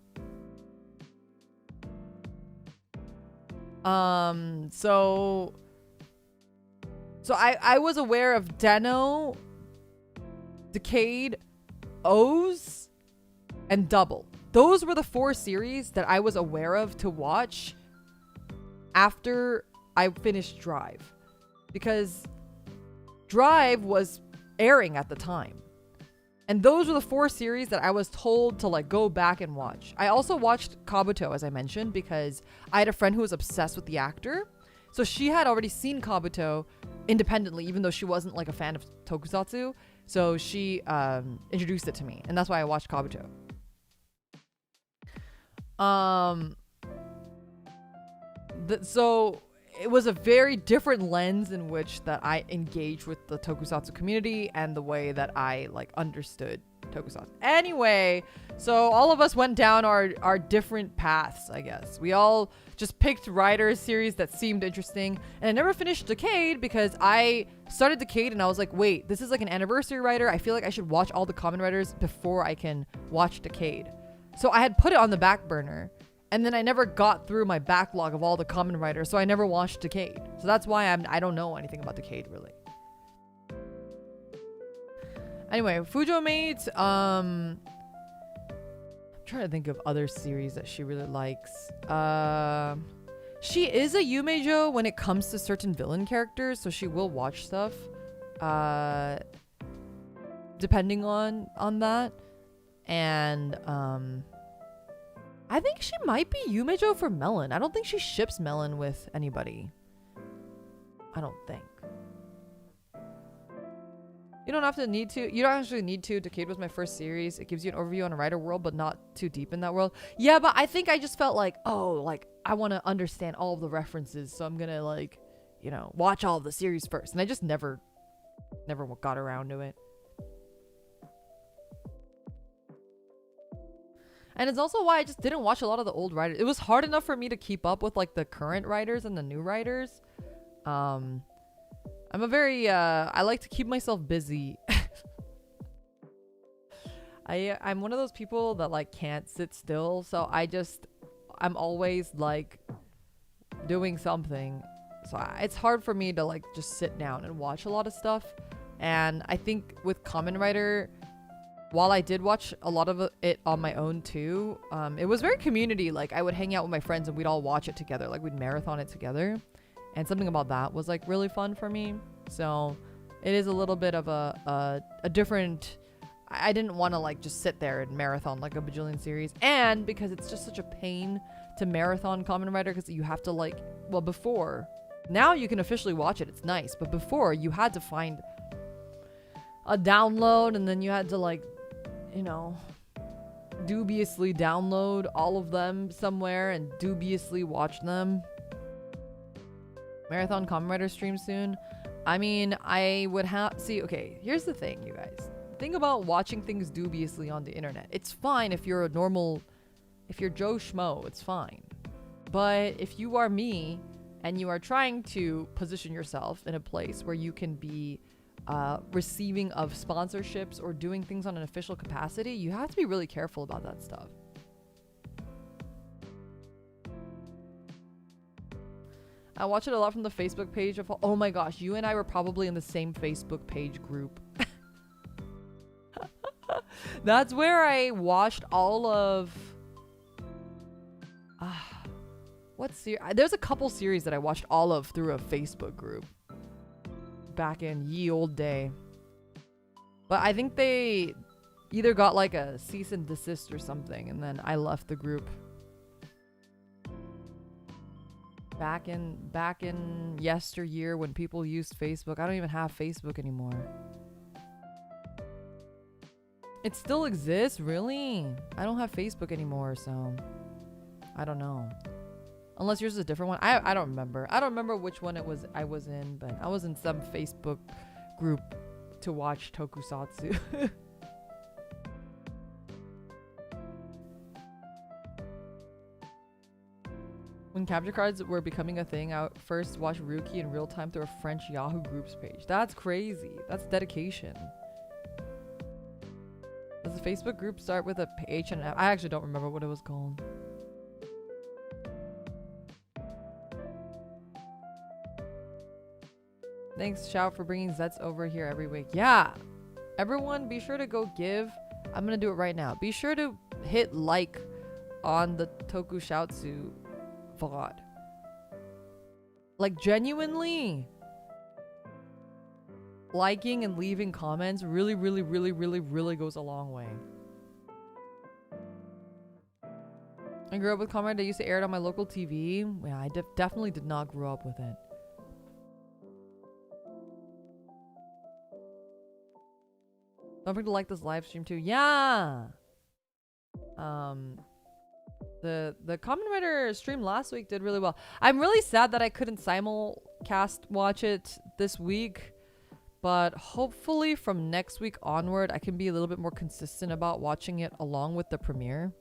So I was aware of Den-O, Decade, O's, and Double. Those were the 4 series that I was aware of to watch after I finished Drive, because Drive was airing at the time. And those were the 4 series that I was told to like go back and watch. I also watched Kabuto, as I mentioned, because I had a friend who was obsessed with the actor. So she had already seen Kabuto independently, even though she wasn't like a fan of Tokusatsu. So she introduced it to me, and that's why I watched Kabuto. So it was a very different lens in which that I engaged with the Tokusatsu community and the way that I like understood Tokusatsu. Anyway, so all of us went down our different paths, I guess. We all just picked Rider series that seemed interesting, and I never finished Decade because I started Decade and I was like, wait, this is like an anniversary Rider. I feel like I should watch all the Kamen Riders before I can watch Decade. So I had put it on the back burner, and then I never got through my backlog of all the Kamen Riders, so I never watched Decade. So that's why I don't know anything about Decade, really. Anyway, Fujo Mate, I'm trying to think of other series that she really likes. She is a Yumejo when it comes to certain villain characters, so she will watch stuff depending on that. And I think she might be Yumejo for Melon. I don't think she ships Melon with anybody. I don't think. You don't actually need to. Decade was my first series. It gives you an overview on a Rider world, but not too deep in that world. Yeah, but I think I just felt like, oh, like I want to understand all of the references, so I'm gonna like, you know, watch all of the series first. And I just never got around to it. And it's also why I just didn't watch a lot of the old Riders. It was hard enough for me to keep up with like the current Riders and the new Riders. I'm a very I like to keep myself busy. I'm one of those people that like can't sit still, so I'm always like doing something. So it's hard for me to like just sit down and watch a lot of stuff. And I think with Kamen Rider, while I did watch a lot of it on my own too, it was very community. Like I would hang out with my friends and we'd all watch it together. Like we'd marathon it together. And something about that was like really fun for me. So it is a little bit of a different, I didn't want to like just sit there and marathon like a bajillion series. And because it's just such a pain to marathon Kamen Rider, because you have to like, well, before, now you can officially watch it. It's nice. But before you had to find a download, and then you had to like, you know, dubiously download all of them somewhere and dubiously watch them. Marathon Kamen Rider stream soon. I mean, I would have... See, okay, here's the thing, you guys. The thing about watching things dubiously on the internet. It's fine if you're a normal... If you're Joe Schmo, it's fine. But if you are me, and you are trying to position yourself in a place where you can be receiving of sponsorships or doing things on an official capacity, you have to be really careful about that stuff. I watch it a lot from the Facebook page of, oh my gosh, you and I were probably in the same Facebook page group. That's where I watched all of what series? There's a couple series that I watched all of through a Facebook group back in ye old day. But I think they either got like a cease and desist or something, and then I left the group. Back in yesteryear when people used Facebook. I don't even have Facebook anymore. It still exists? Really? I don't have Facebook anymore, so I don't know. Unless yours is a different one. I don't remember. I don't remember which one I was in, but I was in some Facebook group to watch tokusatsu. When capture cards were becoming a thing, I first watched Ruki in real time through a French Yahoo Groups page. That's crazy. That's dedication. Does the Facebook group start with a H and F? I actually don't remember what it was called. Thanks, Shout, for bringing Zets over here every week. Yeah. Everyone, be sure to go give. I'm going to do it right now. Be sure to hit like on the Tokushoutsu VOD. Like, genuinely. Liking and leaving comments really goes a long way. I grew up with Kamen Rider. They used to air it on my local TV. Yeah, I definitely did not grow up with it. Don't forget to like this live stream too. Yeah. The Kamen Rider stream last week did really well. I'm really sad that I couldn't simulcast watch it this week, but hopefully from next week onward I can be a little bit more consistent about watching it along with the premiere.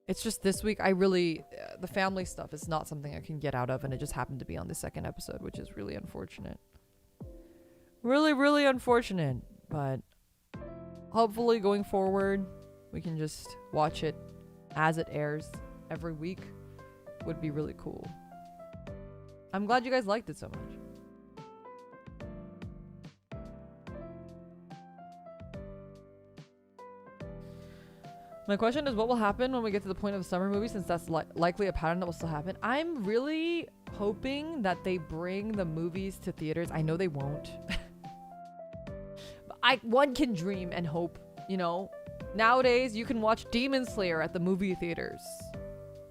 It's just this week I really the family stuff is not something I can get out of, and it just happened to be on the second episode, which is really unfortunate. Really unfortunate, but hopefully going forward we can just watch it as it airs every week. Would be really cool. I'm glad you guys liked it so much. My question is, what will happen when we get to the point of the summer movie, since that's likely a pattern that will still happen? I'm really hoping that they bring the movies to theaters. I know they won't. But one can dream and hope, you know? Nowadays, you can watch Demon Slayer at the movie theaters.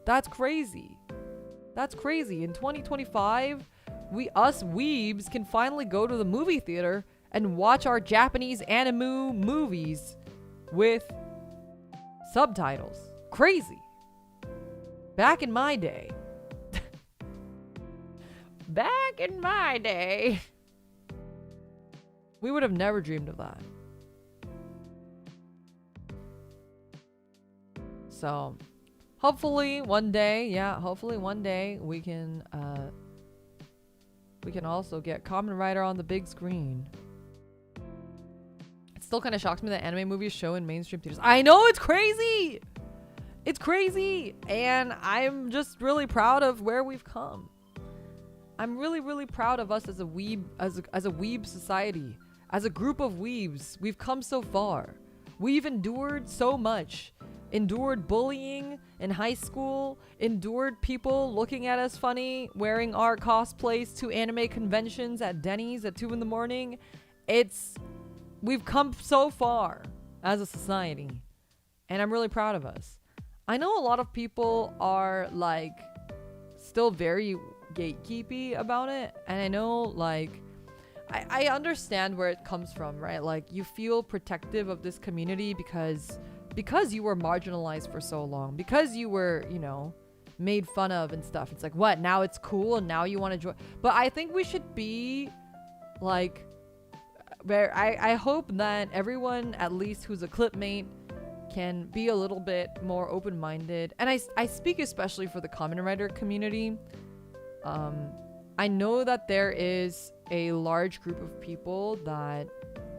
That's crazy. That's crazy. In 2025, us weebs can finally go to the movie theater and watch our Japanese anime movies with subtitles. Crazy. Back in my day. Back in my day. We would have never dreamed of that. So, hopefully one day we can also get Kamen Rider on the big screen. It still kind of shocks me that anime movies show in mainstream theaters. I know, it's crazy. It's crazy, and I'm just really proud of where we've come. I'm really proud of us as a weeb, as a weeb society, as a group of weebs. We've come so far. We've endured so much. Endured bullying in high school, endured people looking at us funny, wearing our cosplays to anime conventions at Denny's at 2 in the morning. We've come so far as a society, and I'm really proud of us. I know a lot of people are like still very gatekeepy about it, and I know like I understand where it comes from, right? Like, you feel protective of this community because you were marginalized for so long, because you were, you know, made fun of and stuff. It's like, what, now it's cool and now you want to join? But I think we should be like, I hope that everyone, at least who's a clipmate, can be a little bit more open-minded. And I speak especially for the Kamen Rider community. I know that there is a large group of people that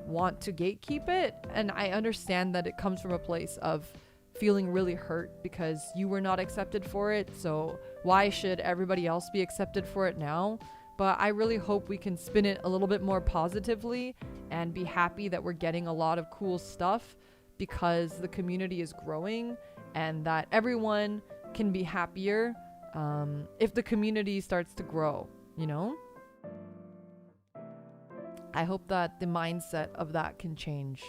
want to gatekeep it, and I understand that it comes from a place of feeling really hurt because you were not accepted for it, so why should everybody else be accepted for it now? But I really hope we can spin it a little bit more positively and be happy that we're getting a lot of cool stuff because the community is growing, and that everyone can be happier if the community starts to grow, you know? I hope that the mindset of that can change.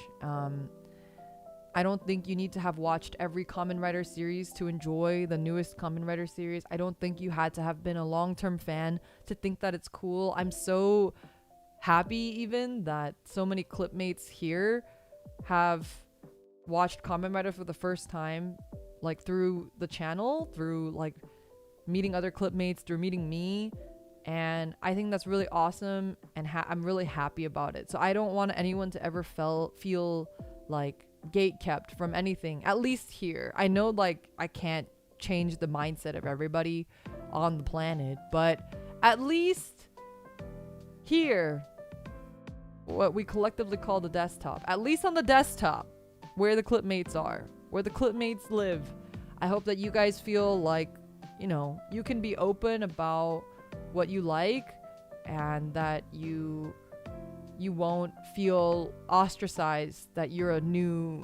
I don't think you need to have watched every Kamen Rider series to enjoy the newest Kamen Rider series. I don't think you had to have been a long-term fan to think that it's cool. I'm so happy even that so many clipmates here have watched Kamen Rider for the first time, like through the channel, through like meeting other clipmates, through meeting me. And I think that's really awesome, and I'm really happy about it. So I don't want anyone to ever feel like gate kept from anything, at least here. I know like I can't change the mindset of everybody on the planet, but at least here, what we collectively call the desktop, at least on the desktop where the clipmates are, where the clipmates live, I hope that you guys feel like, you know, you can be open about what you like, and that you won't feel ostracized that you're a new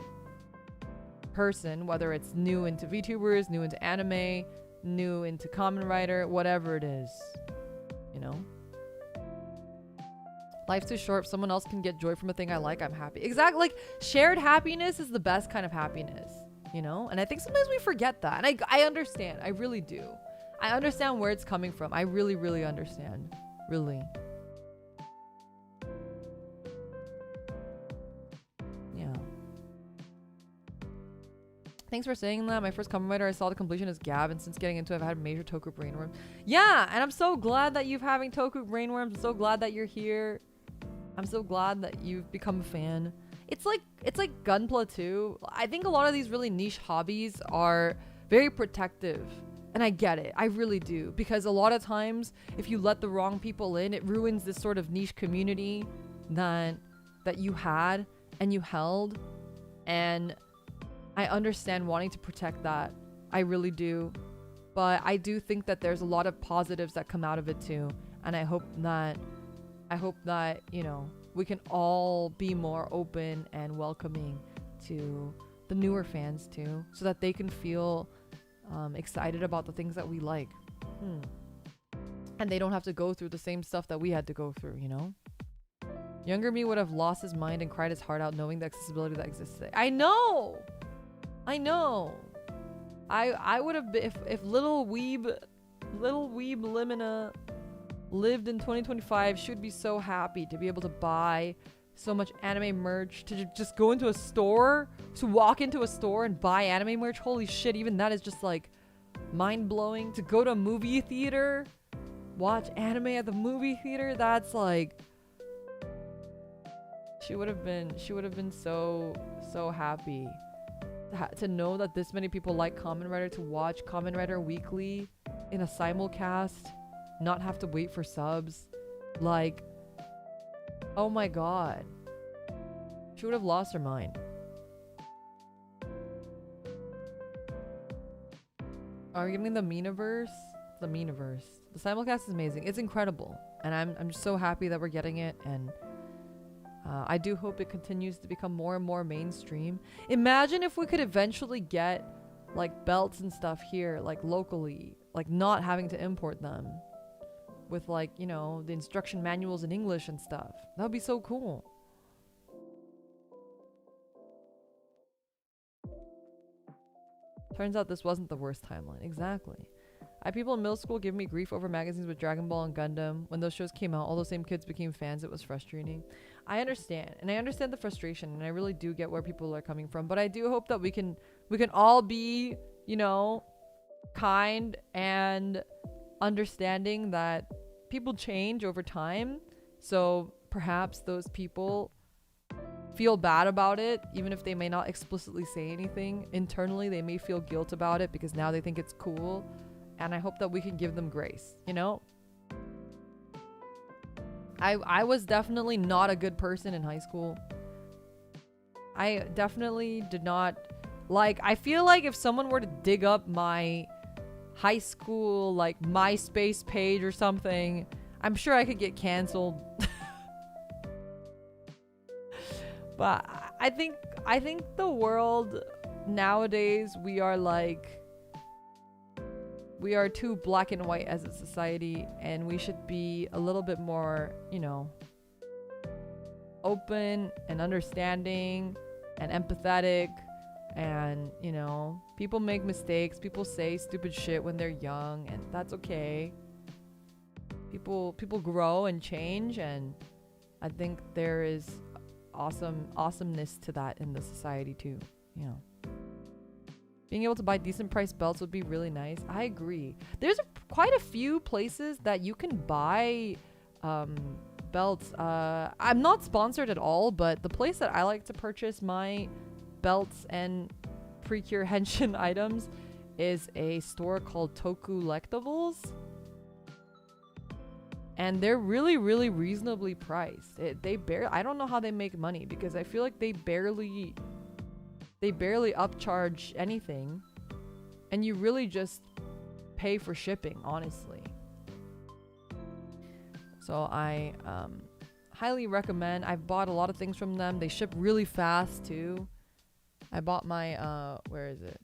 person, whether it's new into VTubers, new into anime, new into Kamen Rider, whatever it is, you know? Life's too short. If someone else can get joy from a thing I like, I'm happy. Exactly. Like, shared happiness is the best kind of happiness, you know? And I think sometimes we forget that. And I understand. I really do. I understand where it's coming from. I really, really understand. Really. Yeah. Thanks for saying that. My first Kamen Rider I saw the completion is Gab, and since getting into it, I've had major Toku brainworms. Yeah, and I'm so glad that you're having Toku brainworms. I'm so glad that you're here. I'm so glad that you've become a fan. It's like Gunpla too. I think a lot of these really niche hobbies are very protective. And I get it. I really do. Because a lot of times, if you let the wrong people in, it ruins this sort of niche community that you had and you held. And I understand wanting to protect that. I really do. But I do think that there's a lot of positives that come out of it too. And I hope that, you know, we can all be more open and welcoming to the newer fans too, so that they can feel excited about the things that we like. And they don't have to go through the same stuff that we had to go through, you know? Younger me would have lost his mind and cried his heart out knowing the accessibility that exists today. I know! I would have been, if little weeb Limina lived in 2025, she would be so happy to be able to buy so much anime merch, to just go into a store, to walk into a store and buy anime merch. Holy shit, even that is just like mind-blowing. To go to a movie theater, watch anime at the movie theater, that's like, she would have been so happy to know that this many people like Kamen Rider, to watch Kamen Rider weekly in a simulcast, not have to wait for subs. Like, oh my god. She would have lost her mind. Are we getting the Minaverse? The Minaverse. The simulcast is amazing. It's incredible. And I'm just so happy that we're getting it. And I do hope it continues to become more and more mainstream. Imagine if we could eventually get like belts and stuff here, like locally, like not having to import them. With like, you know, the instruction manuals in English and stuff. That would be so cool. Turns out this wasn't the worst timeline. Exactly. I had people in middle school give me grief over magazines with Dragon Ball and Gundam. When those shows came out, all those same kids became fans. It was frustrating. I understand. And I understand the frustration. And I really do get where people are coming from. But I do hope that we can all be, you know, kind and understanding that people change over time. So perhaps those people feel bad about it, even if they may not explicitly say anything. Internally, they may feel guilt about it because now they think it's cool. And I hope that we can give them grace, you know? I was definitely not a good person in high school. I definitely did not like. I feel like if someone were to dig up my high school like MySpace page or something, I'm sure I could get canceled. But I think the world nowadays, we are too black and white as a society, and we should be a little bit more, you know, open and understanding and empathetic. And, you know, people make mistakes, people say stupid shit when they're young, and that's okay. People grow and change, and I think there is awesomeness to that in the society too, you know. Being able to buy decent price belts would be really nice. I agree. There's quite a few places that you can buy belts. I'm not sponsored at all, but the place that I like to purchase my belts and Precure Henshin items is a store called Toku Lectables. And they're really, really reasonably priced. I don't know how they make money, because I feel like they barely upcharge anything, and you really just pay for shipping, honestly. So I highly recommend. I've bought a lot of things from them. They ship really fast too. I bought my where is it?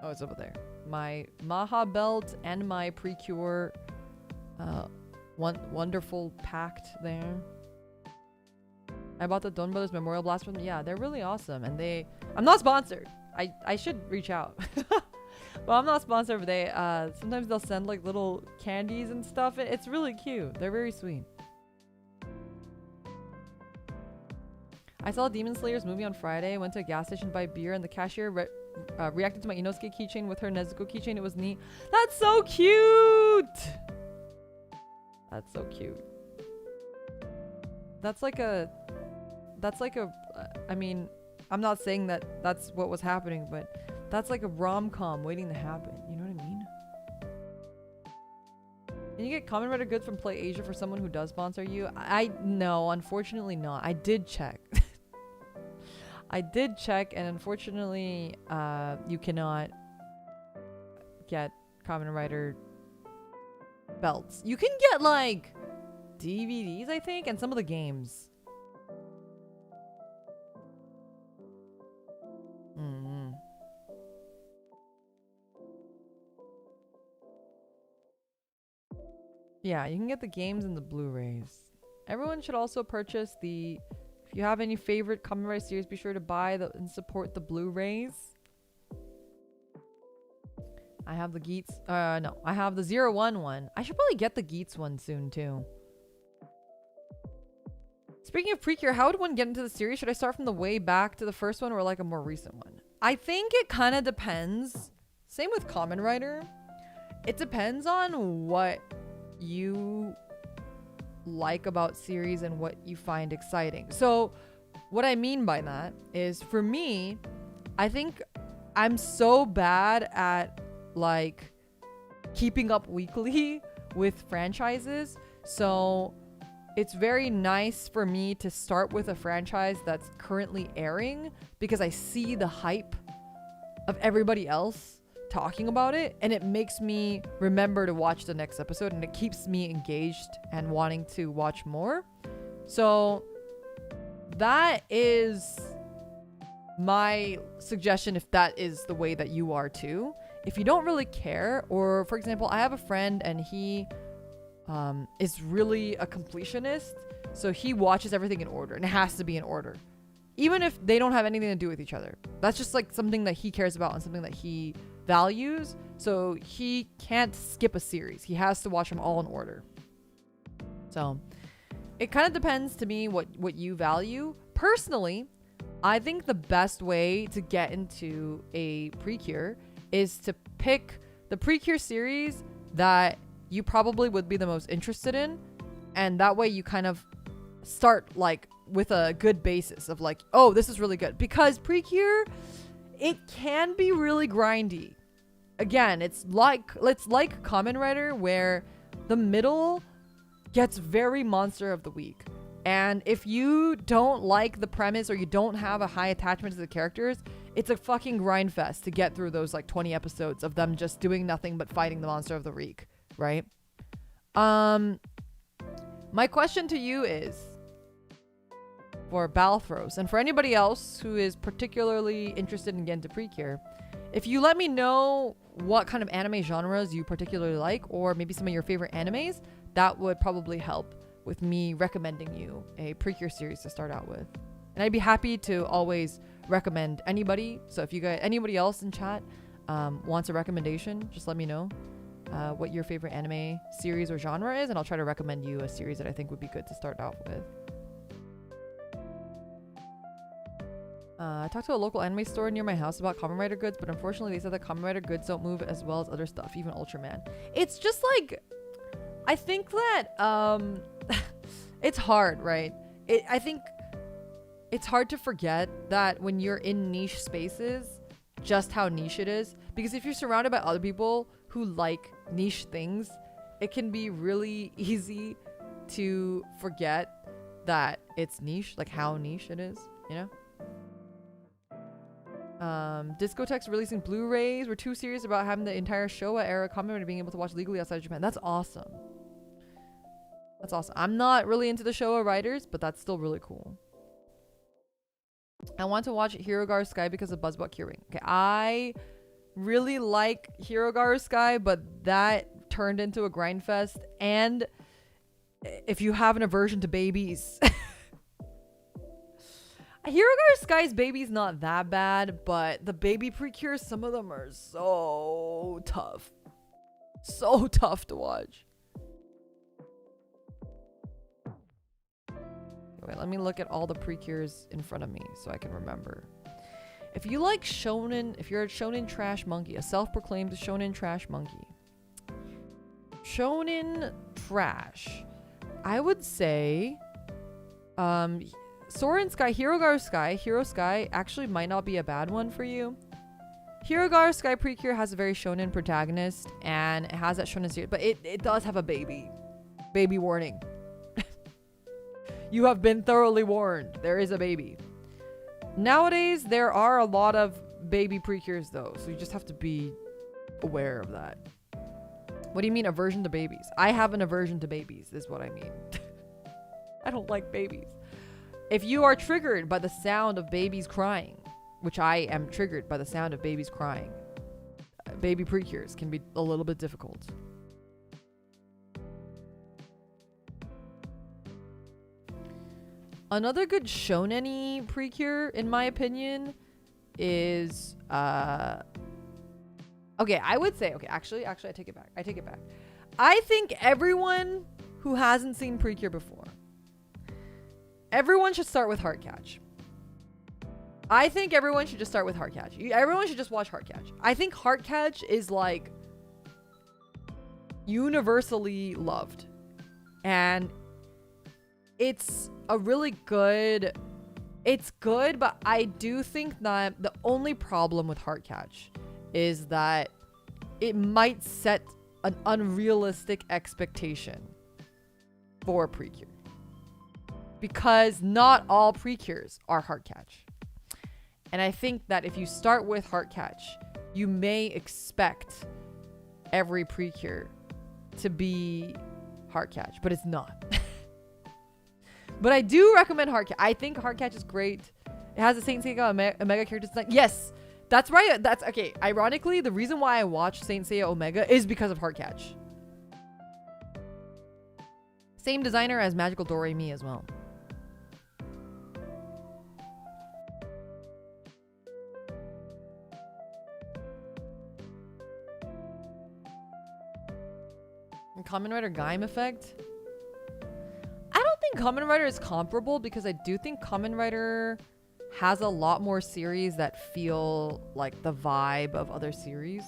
Oh, it's over there. My Maha belt and my Precure wonderful pact there. I bought the Don Brothers Memorial Blast from them. Yeah, they're really awesome. And I'm not sponsored. I should reach out. Well, I'm not sponsored, but sometimes they'll send like little candies and stuff. It's really cute. They're very sweet. I saw Demon Slayer's movie on Friday. Went to a gas station to buy beer, and the cashier reacted to my Inosuke keychain with her Nezuko keychain. It was neat. That's so cute! That's so cute. That's like a I mean, I'm not saying that that's what was happening, but that's like a rom-com waiting to happen. You know what I mean? Can you get Kamen Rider goods from Play Asia for someone who does sponsor you? No, unfortunately not. I did check. I did check, and unfortunately, you cannot get Kamen Rider belts. You can get like DVDs, I think, and some of the games. Yeah, you can get the games and the Blu-rays. Everyone should also purchase if you have any favorite Kamen Rider series, be sure to buy and support the Blu-rays. I have the Geats, no, I have the 01 one. I should probably get the Geats one soon too. Speaking of Precure, how would one get into the series? Should I start from the way back to the first one, or like a more recent one? I think it kind of depends. Same with Kamen Rider. It depends on what you like about series and what you find exciting. So what I mean by that is, for me, I think I'm so bad at like keeping up weekly with franchises. So it's very nice for me to start with a franchise that's currently airing, because I see the hype of everybody else talking about it, and it makes me remember to watch the next episode, and it keeps me engaged and wanting to watch more. So that is my suggestion, if that is the way that you are too. If you don't really care, or for example, I have a friend and he is really a completionist, so he watches everything in order, and it has to be in order, even if they don't have anything to do with each other. That's just like something that he cares about and something that he values. So he can't skip a series. He has to watch them all in order. So it kind of depends to me what you value. Personally, I think the best way to get into a Precure is to pick the Precure series that you probably would be the most interested in, and that way you kind of start like with a good basis of like, oh, this is really good. Because Precure, it can be really grindy. Again, it's like Kamen Rider, where the middle gets very monster of the week. And if you don't like the premise or you don't have a high attachment to the characters, it's a fucking grind fest to get through those like 20 episodes of them just doing nothing but fighting the monster of the week, right? My question to you is, for Balthros, and for anybody else who is particularly interested in getting to Precure, if you let me know what kind of anime genres you particularly like, or maybe some of your favorite animes, that would probably help with me recommending you a Precure series to start out with. And I'd be happy to always recommend anybody. So if you guys, anybody else in chat wants a recommendation, just let me know what your favorite anime series or genre is, and I'll try to recommend you a series that I think would be good to start off with. I talked to a local anime store near my house about Kamen Rider goods, but unfortunately they said that Kamen Rider goods don't move as well as other stuff, even Ultraman. It's just like, I think that it's hard, right? I think it's hard to forget that when you're in niche spaces, just how niche it is. Because if you're surrounded by other people who like niche things, it can be really easy to forget that it's niche, like how niche it is, you know? Discotheques releasing Blu-rays. We're too serious about having the entire Showa era Kamen Rider being able to watch legally outside of Japan. That's awesome. That's awesome. I'm not really into the Showa writers, but that's still really cool. I want to watch Hirogaru Sky because of Buzzbot Curing. Okay, I really like Hirogaru Sky, but that turned into a grind fest. And if you have an aversion to babies, Hirogaru Sky's baby's not that bad, but the baby Precures, some of them are so tough. So tough to watch. Wait, let me look at all the Precures in front of me so I can remember. If you like shonen, if you're a shonen trash monkey, a self-proclaimed shonen trash monkey. Shonen trash. I would say Soren Sky, Hirogaru Sky, Hero Sky actually might not be a bad one for you. Hirogaru Sky Precure has a very shonen protagonist and it has that shonen series, but it does have a baby. Baby warning. You have been thoroughly warned. There is a baby. Nowadays, there are a lot of baby Precures though, so you just have to be aware of that. What do you mean aversion to babies? I have an aversion to babies, is what I mean. I don't like babies. If you are triggered by the sound of babies crying, which I am triggered by the sound of babies crying, baby Precures can be a little bit difficult. Another good shonen-y Precure, in my opinion, is okay, I would say, okay, actually I take it back. I think everyone who hasn't seen Precure before, everyone should start with Heartcatch. I think everyone should just start with Heartcatch. Everyone should just watch Heartcatch. I think Heartcatch is like universally loved. And it's a really good, it's good, but I do think that the only problem with Heartcatch is that it might set an unrealistic expectation for Precure. Because not all Precures are Heartcatch. And I think that if you start with Heartcatch, you may expect every Precure to be Heartcatch, but it's not. But I do recommend Heartcatch. I think Heartcatch is great. It has the Saint Seiya Omega character design. Yes, that's right. That's okay. Ironically, the reason why I watched Saint Seiya Omega is because of Heartcatch. Same designer as Magical Doremi as well. And Kamen Rider Gaim effect. I don't think Kamen Rider is comparable because I do think Kamen Rider has a lot more series that feel like the vibe of other series.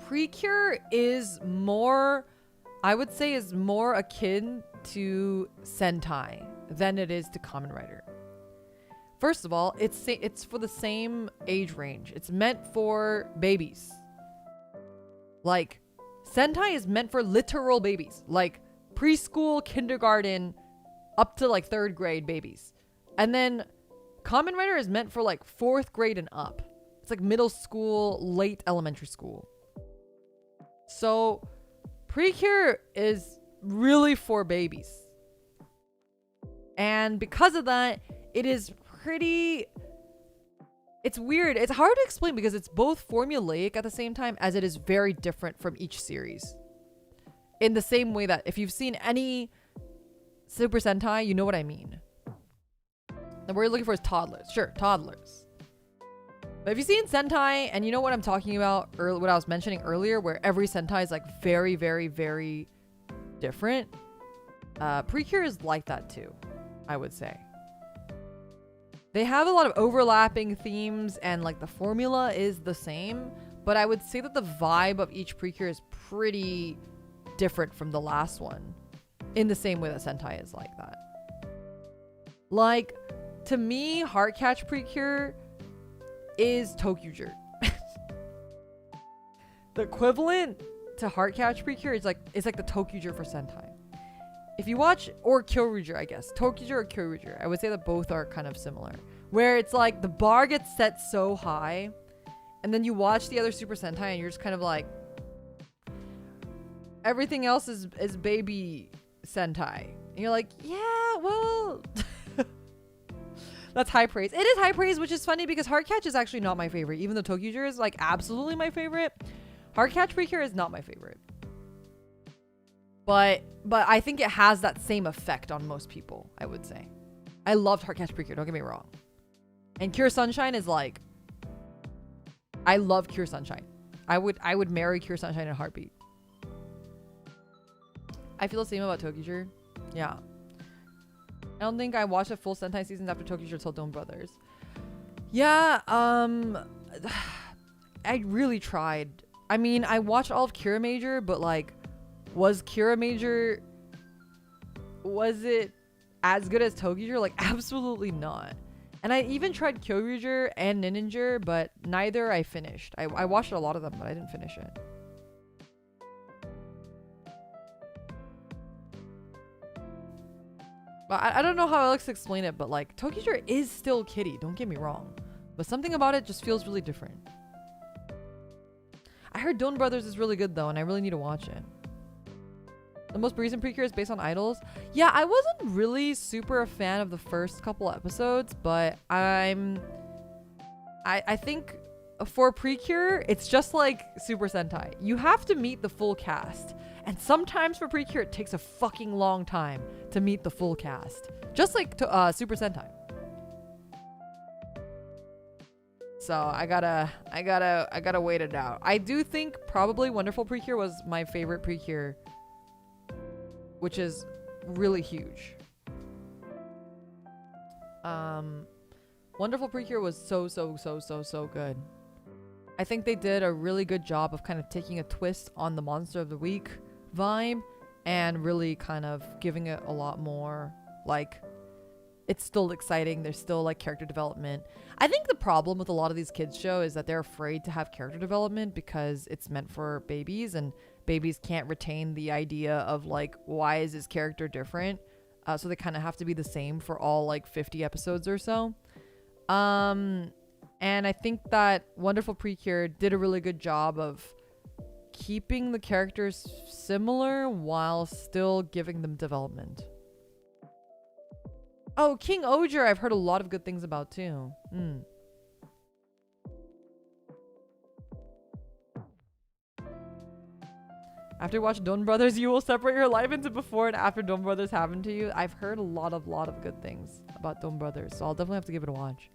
Precure is more, I would say, is more akin to Sentai than it is to Kamen Rider. First of all, it's for the same age range. It's meant for babies. Like, Sentai is meant for literal babies. Like, preschool, kindergarten, up to like 3rd grade babies. And then Kamen Rider is meant for like 4th grade and up. It's like middle school, late elementary school. So Precure is really for babies. And because of that, it is pretty... It's weird. It's hard to explain because it's both formulaic at the same time as it is very different from each series. In the same way that if you've seen any Super Sentai, you know what I mean. And what you're looking for is toddlers. Sure, toddlers. But if you've seen Sentai, and you know what I'm talking about, what I was mentioning earlier, where every Sentai is like very, very, very different, Precure is like that too, I would say. They have a lot of overlapping themes, and like the formula is the same, but I would say that the vibe of each Precure is pretty different from the last one, in the same way that Sentai is like that. Like, to me, Heartcatch Precure is Tokyuger. The equivalent to Heartcatch Precure is like the Tokyuger for Sentai. If you watch, or Kyoryuger, I guess. Tokyuger or Kyoryuger. I would say that both are kind of similar. Where it's like the bar gets set so high, and then you watch the other Super Sentai and you're just kind of like, everything else is baby Sentai. And you're like, yeah, well... That's high praise. It is high praise, which is funny because Heartcatch is actually not my favorite. Even though Tokyuger is like absolutely my favorite, Heartcatch Precure is not my favorite. But I think it has that same effect on most people, I would say. I loved Heartcatch Precure, don't get me wrong. And Cure Sunshine is like, I love Cure Sunshine. I would marry Cure Sunshine in a heartbeat. I feel the same about Tokyuger. Yeah. I don't think I watched the full Sentai seasons after Tokyuger till Dome Brothers. Yeah, I really tried. I mean, I watched all of Kira Major, but like, was Kira Major, was it as good as Tokyuger? Like, absolutely not. And I even tried Kyoryuger and Ninninger, but neither I finished. I watched a lot of them, but I didn't finish it. But I don't know how else to explain it, but like, Tokyuger is still kitty, don't get me wrong. But something about it just feels really different. I heard Dome Brothers is really good though, and I really need to watch it. The most recent Precure is based on idols. Yeah, I wasn't really super a fan of the first couple episodes, but I think for Precure, it's just like Super Sentai. You have to meet the full cast. And sometimes for Precure, it takes a fucking long time to meet the full cast. Just like Super Sentai. So I gotta wait it out. I do think probably Wonderful Precure was my favorite Precure, which is really huge. Wonderful Precure was so good. I think they did a really good job of kind of taking a twist on the Monster of the Week vibe and really kind of giving it a lot more, like, it's still exciting. There's still like character development. I think the problem with a lot of these kids show is that they're afraid to have character development because it's meant for babies, and babies can't retain the idea of like, why is this character different? So they kind of have to be the same for all like 50 episodes or so. And I think that Wonderful Precure did a really good job of keeping the characters similar while still giving them development. Oh, King Oger, I've heard a lot of good things about too. After you watch Dome Brothers, you will separate your life into before and after Dome Brothers happened to you. I've heard a lot of good things about Dome Brothers, so I'll definitely have to give it a watch.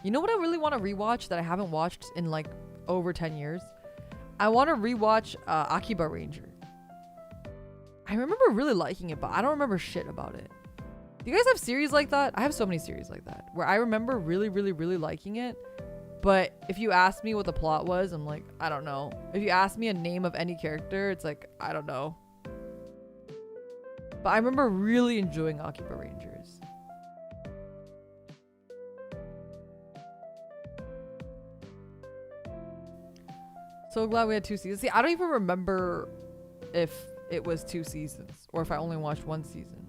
You know what I really want to rewatch that I haven't watched in like over 10 years? I want to rewatch Akiba Ranger. I remember really liking it, but I don't remember shit about it. Do you guys have series like that? I have so many series like that where I remember really liking it, but if you ask me what the plot was, I'm like, I don't know. If you ask me a name of any character, it's like, I don't know. But I remember really enjoying Akiba Rangers. So glad we had 2 seasons. See, I don't even remember if it was 2 seasons or if I only watched 1 season.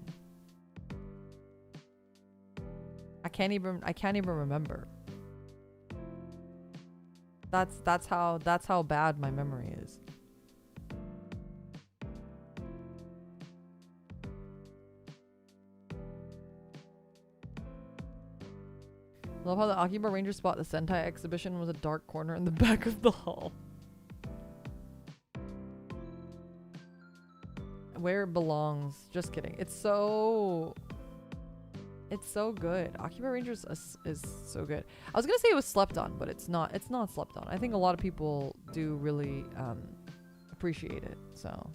I can't even remember. That's how bad my memory is. Love how the Akiba Ranger spot the Sentai exhibition was a dark corner in the back of the hall. Where it belongs. Just kidding. It's so good. Akiba Rangers is so good. I was gonna say it was slept on, but it's not. It's not slept on. I think a lot of people do really appreciate it. So.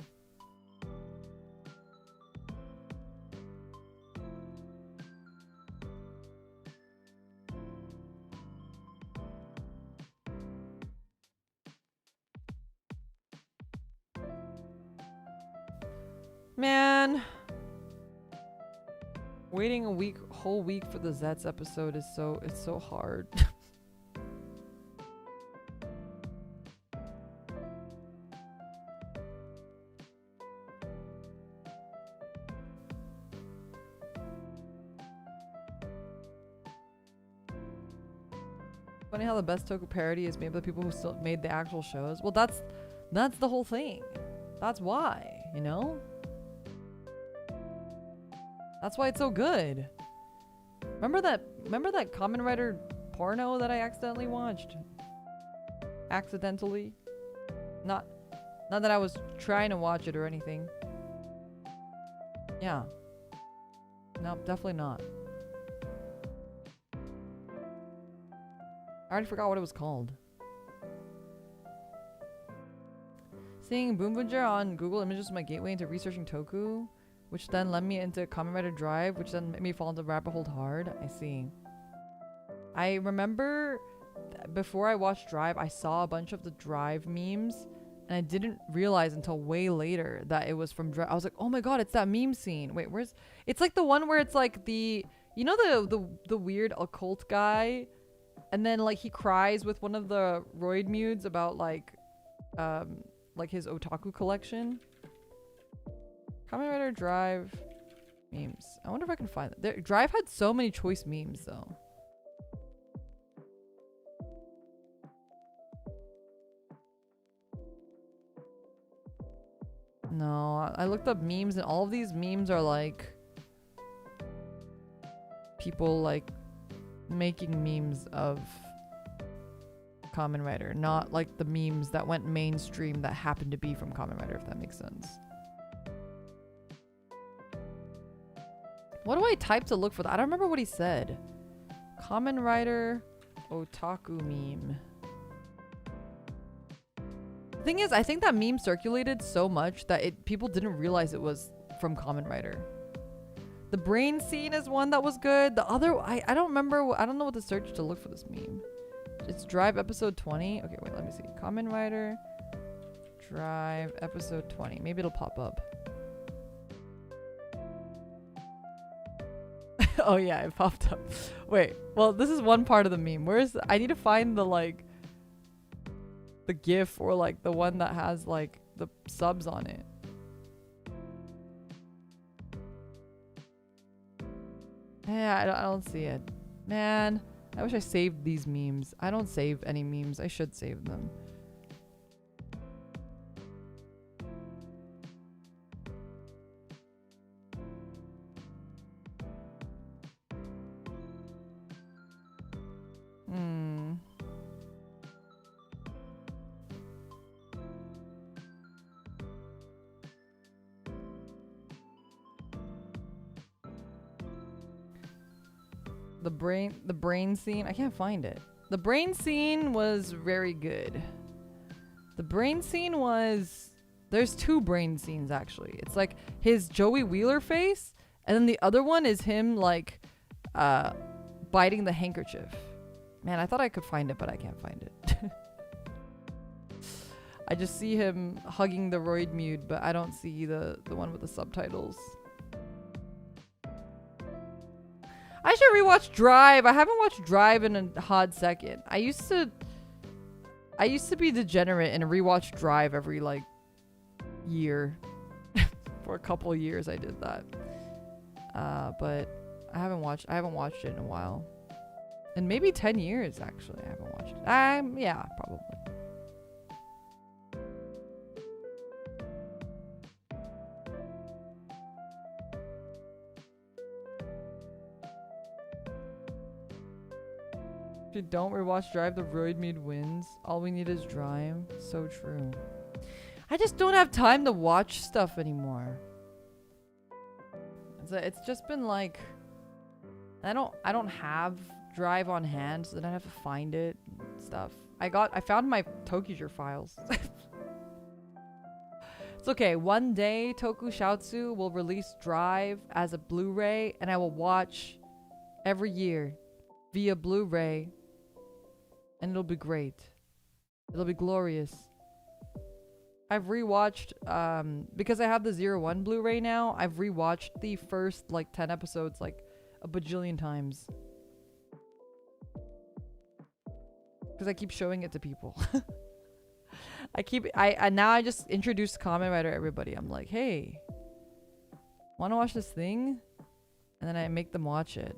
Man, waiting a whole week for the Zets episode is so hard. Funny how the best Toku parody is made by the people who still made the actual shows. Well, that's the whole thing. That's why, you know? That's why it's so good. Remember that Kamen Rider porno that I accidentally watched? Accidentally? Not that I was trying to watch it or anything. Yeah. No, definitely not. I already forgot what it was called. Seeing Boombunger on Google Images was my gateway into researching Toku, which then led me into Kamen Rider Drive, which then made me fall into rabbit hole hard. I see. I remember before I watched Drive, I saw a bunch of the Drive memes, and I didn't realize until way later that it was from Drive. I was like, oh my god, it's that meme scene. Wait, where's... It's like the one where it's like the... You know the weird occult guy? And then like he cries with one of the Roid Mudes about like his otaku collection. Kamen Rider Drive memes. I wonder if I can find that. Drive had so many choice memes though. No, I looked up memes and all of these memes are like people like making memes of Kamen Rider, not like the memes that went mainstream that happened to be from Kamen Rider, if that makes sense. What do I type to look for that? I don't remember what he said. Kamen Rider otaku meme. The thing is, I think that meme circulated so much that people didn't realize it was from Kamen Rider. The brain scene is one that was good. The other, I don't remember. I don't know what to search to look for this meme. It's Drive episode 20. Okay, wait, let me see. Kamen Rider Drive episode 20. Maybe it'll pop up. Oh yeah, it popped up. Wait, well, this is one part of the meme. Where's I need to find the like the GIF or like the one that has like the subs on it. Yeah, I don't see it. Man, I wish I saved these memes. I don't save any memes. I should save them. The brain scene, I can't find it. The brain scene was very good. The brain scene was... There's two brain scenes, actually. It's like his Joey Wheeler face, and then the other one is him, like, biting the handkerchief. Man, I thought I could find it, but I can't find it. I just see him hugging the Roid Mude, but I don't see the one with the subtitles. I should rewatch Drive. I haven't watched Drive in a hot second. I used to I used to be degenerate and rewatch Drive every like year. For a couple years I did that. But I haven't watched it in a while. In maybe 10 years actually I haven't watched it. Yeah, probably. If you don't rewatch Drive, the Roid Mead wins. All we need is Drive. So true. I just don't have time to watch stuff anymore. It's just been like I don't have Drive on hand, so then I have to find it and stuff. I found my Tokijur files. It's okay. One day Tokushoutsu will release Drive as a Blu-ray and I will watch every year via Blu-ray. And it'll be great. It'll be glorious. I've rewatched, because I have the 01 Blu-ray now, I've rewatched the first, like, 10 episodes, like, a bajillion times. Because I keep showing it to people. Now I just introduce Kamen Rider to everybody. I'm like, hey, wanna watch this thing? And then I make them watch it.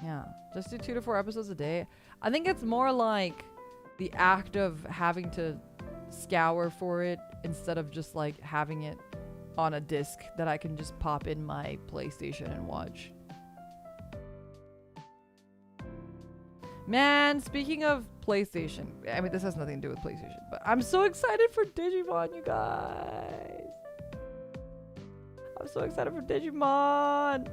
Yeah, just do 2 to 4 episodes a day. I think it's more like the act of having to scour for it instead of just like having it on a disc that I can just pop in my PlayStation and watch. Man, speaking of PlayStation, I mean, this has nothing to do with PlayStation, but I'm so excited for Digimon, you guys. I'm so excited for Digimon.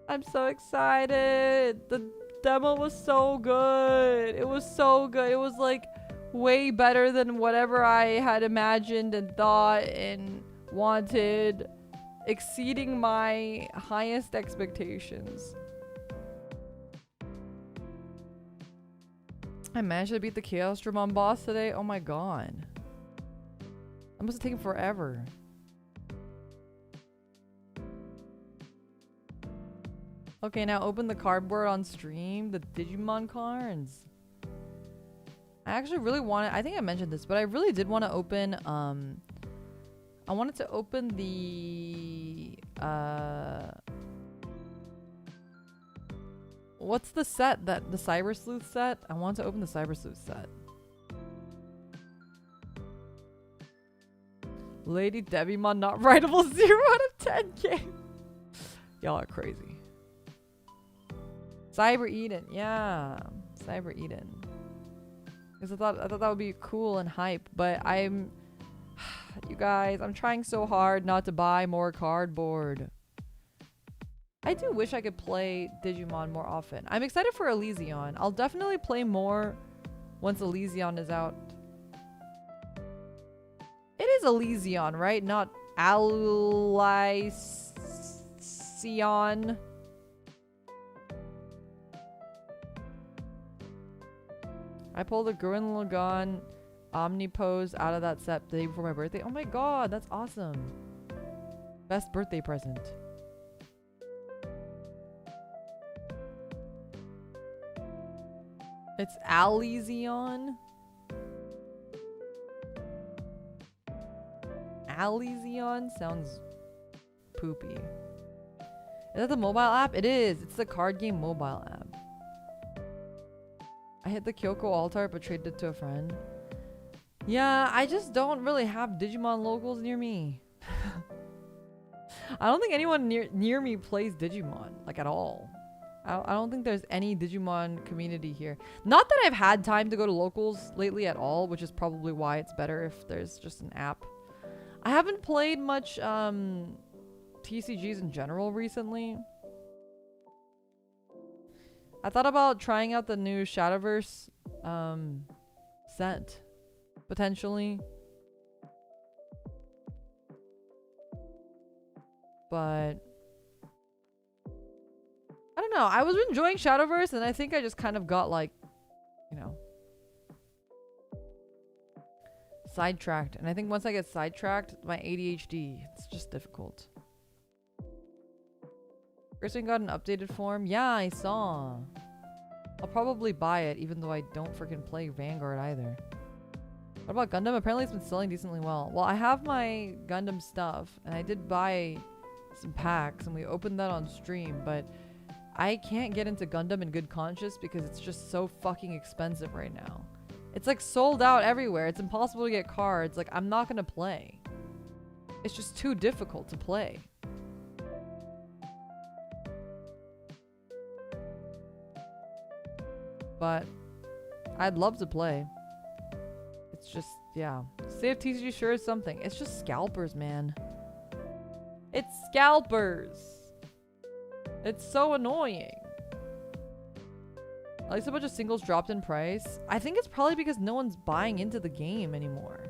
I'm so excited. The demo was so good. It was so good. It was like way better than whatever I had imagined and thought and wanted, exceeding my highest expectations. I managed to beat the Chaos Dramon boss today. Oh my god. That must have taken forever. Okay, now open the cardboard on stream. The Digimon cards. I actually really wanted... I think I mentioned this, but I really did want to open... I wanted to open the... What's the set? The Cyber Sleuth set? I want to open the Cyber Sleuth set. Lady Devimon not writable 0 out of 10 game. Y'all are crazy. Cyber Eden, yeah, Cyber Eden. Because I thought that would be cool and hype, but you guys, I'm trying so hard not to buy more cardboard. I do wish I could play Digimon more often. I'm excited for Elysion. I'll definitely play more once Elysion is out. It is Elysion, right? Not Elysion. I pulled a Gurren Lagann Omnipose out of that set the day before my birthday. Oh my god, that's awesome. Best birthday present. It's Elysion. Elysion sounds poopy. Is that the mobile app? It is. It's the card game mobile app. I hit the Kyoko altar but traded it to a friend. Yeah, I just don't really have Digimon locals near me. I don't think anyone near me plays Digimon, like at all. I don't think there's any Digimon community here. Not that I've had time to go to locals lately at all, which is probably why it's better if there's just an app. I haven't played much TCGs in general recently. I thought about trying out the new Shadowverse set, potentially. But I don't know. I was enjoying Shadowverse and I think I just kind of got like, you know, sidetracked. And I think once I get sidetracked, my ADHD, it's just difficult. First got an updated form. Yeah, I saw. I'll probably buy it, even though I don't freaking play Vanguard either. What about Gundam? Apparently it's been selling decently well. Well, I have my Gundam stuff, and I did buy some packs, and we opened that on stream, but I can't get into Gundam in good conscience because it's just so fucking expensive right now. It's like sold out everywhere. It's impossible to get cards. Like, I'm not gonna play. It's just too difficult to play. But I'd love to play. It's just, yeah. Save TCG sure is something. It's just scalpers, man. It's scalpers. It's so annoying. At least a bunch of singles dropped in price. I think it's probably because no one's buying into the game anymore.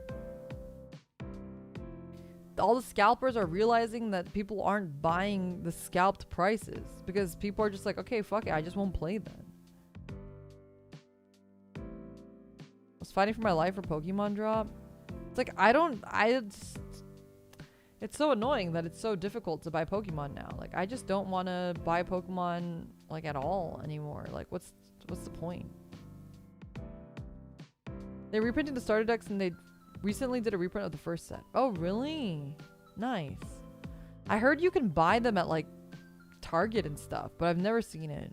All the scalpers are realizing that people aren't buying the scalped prices because people are just like, okay, fuck it, I just won't play then. I was fighting for my life for Pokemon drop. It's like, it's so annoying that it's so difficult to buy Pokemon now. Like, I just don't want to buy Pokemon, like, at all anymore. Like, what's the point? They're reprinting the starter decks, and they recently did a reprint of the first set. Oh, really? Nice. I heard you can buy them at, like, Target and stuff, but I've never seen it.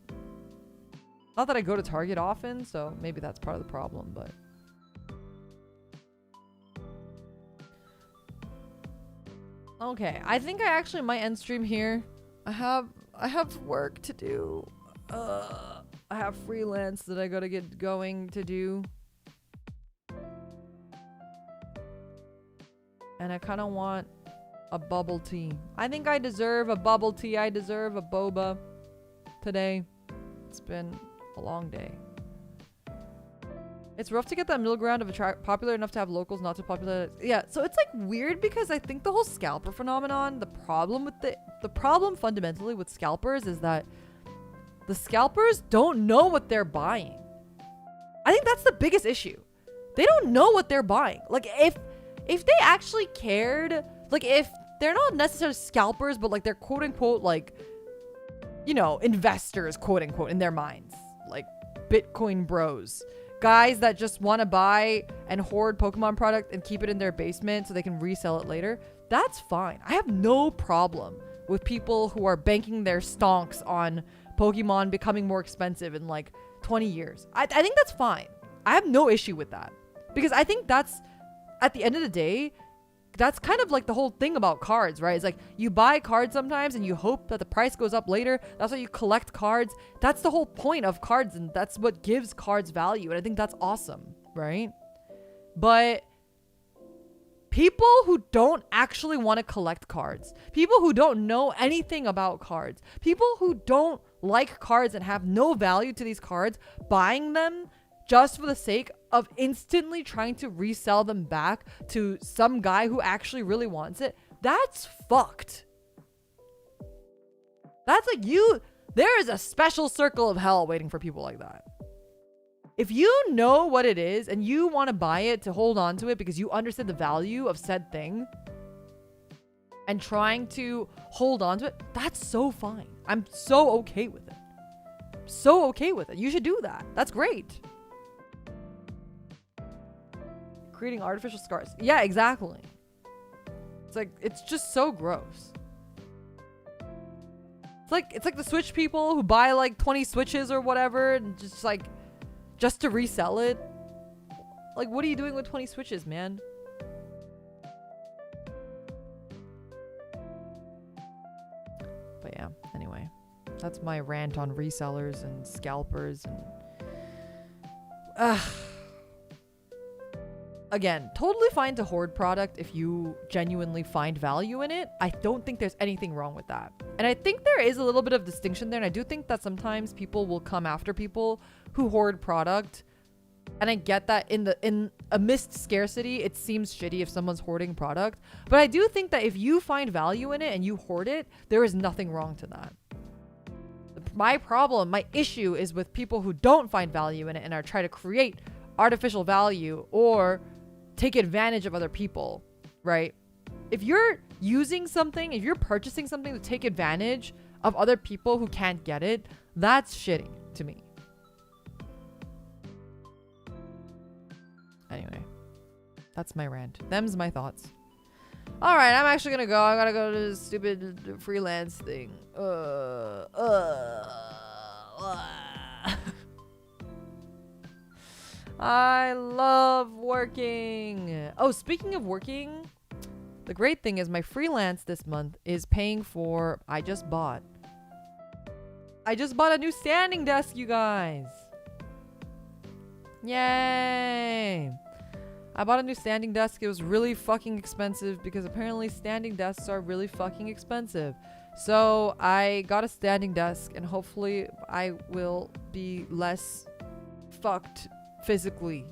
Not that I go to Target often, so maybe that's part of the problem, but... Okay, I think I actually might end stream here. I have work to do. I have freelance that I gotta get going to do. And I kind of want a bubble tea. I think I deserve a bubble tea. I deserve a boba today. It's been a long day. It's rough to get that middle ground of popular enough to have locals, not so popular. Yeah, so it's like weird because I think the whole scalper phenomenon, the problem fundamentally with scalpers is that the scalpers don't know what they're buying. I think that's the biggest issue. They don't know what they're buying. Like, if they actually cared, like, if they're not necessarily scalpers, but like they're quote unquote, like, you know, investors, quote unquote, in their minds, like Bitcoin bros, guys that just want to buy and hoard Pokemon product and keep it in their basement so they can resell it later. That's fine. I have no problem with people who are banking their stonks on Pokemon becoming more expensive in like 20 years. I think that's fine. I have no issue with that because I think that's, at the end of the day, that's kind of like the whole thing about cards, right? It's like you buy cards sometimes and you hope that the price goes up later. That's why you collect cards. That's the whole point of cards, and that's what gives cards value. And I think that's awesome, right? But people who don't actually want to collect cards, people who don't know anything about cards, people who don't like cards and have no value to these cards, buying them just for the sake of instantly trying to resell them back to some guy who actually really wants it, that's fucked. That's like there is a special circle of hell waiting for people like that. If you know what it is and you want to buy it to hold on to it because you understand the value of said thing and trying to hold on to it, that's so fine. I'm so okay with it. So okay with it. You should do that. That's great. Creating artificial scars. Yeah, exactly. It's just so gross. It's like the Switch people who buy like 20 Switches or whatever and just to resell it. Like, what are you doing with 20 Switches, man? But yeah, anyway. That's my rant on resellers and scalpers and again, totally fine to hoard product if you genuinely find value in it. I don't think there's anything wrong with that. And I think there is a little bit of distinction there. And I do think that sometimes people will come after people who hoard product. And I get that in amidst scarcity, it seems shitty if someone's hoarding product. But I do think that if you find value in it and you hoard it, there is nothing wrong to that. My issue is with people who don't find value in it and are trying to create artificial value or take advantage of other people, right? If you're using something, if you're purchasing something to take advantage of other people who can't get it, that's shitty to me. Anyway, that's my rant. Them's my thoughts. All right, I'm actually gonna go. I gotta go to this stupid freelance thing. I love working. Oh, speaking of working, the great thing is my freelance this month is paying for. I just bought a new standing desk, you guys. Yay! I bought a new standing desk. It was really fucking expensive because apparently standing desks are really fucking expensive. So I got a standing desk and hopefully I will be less fucked physically.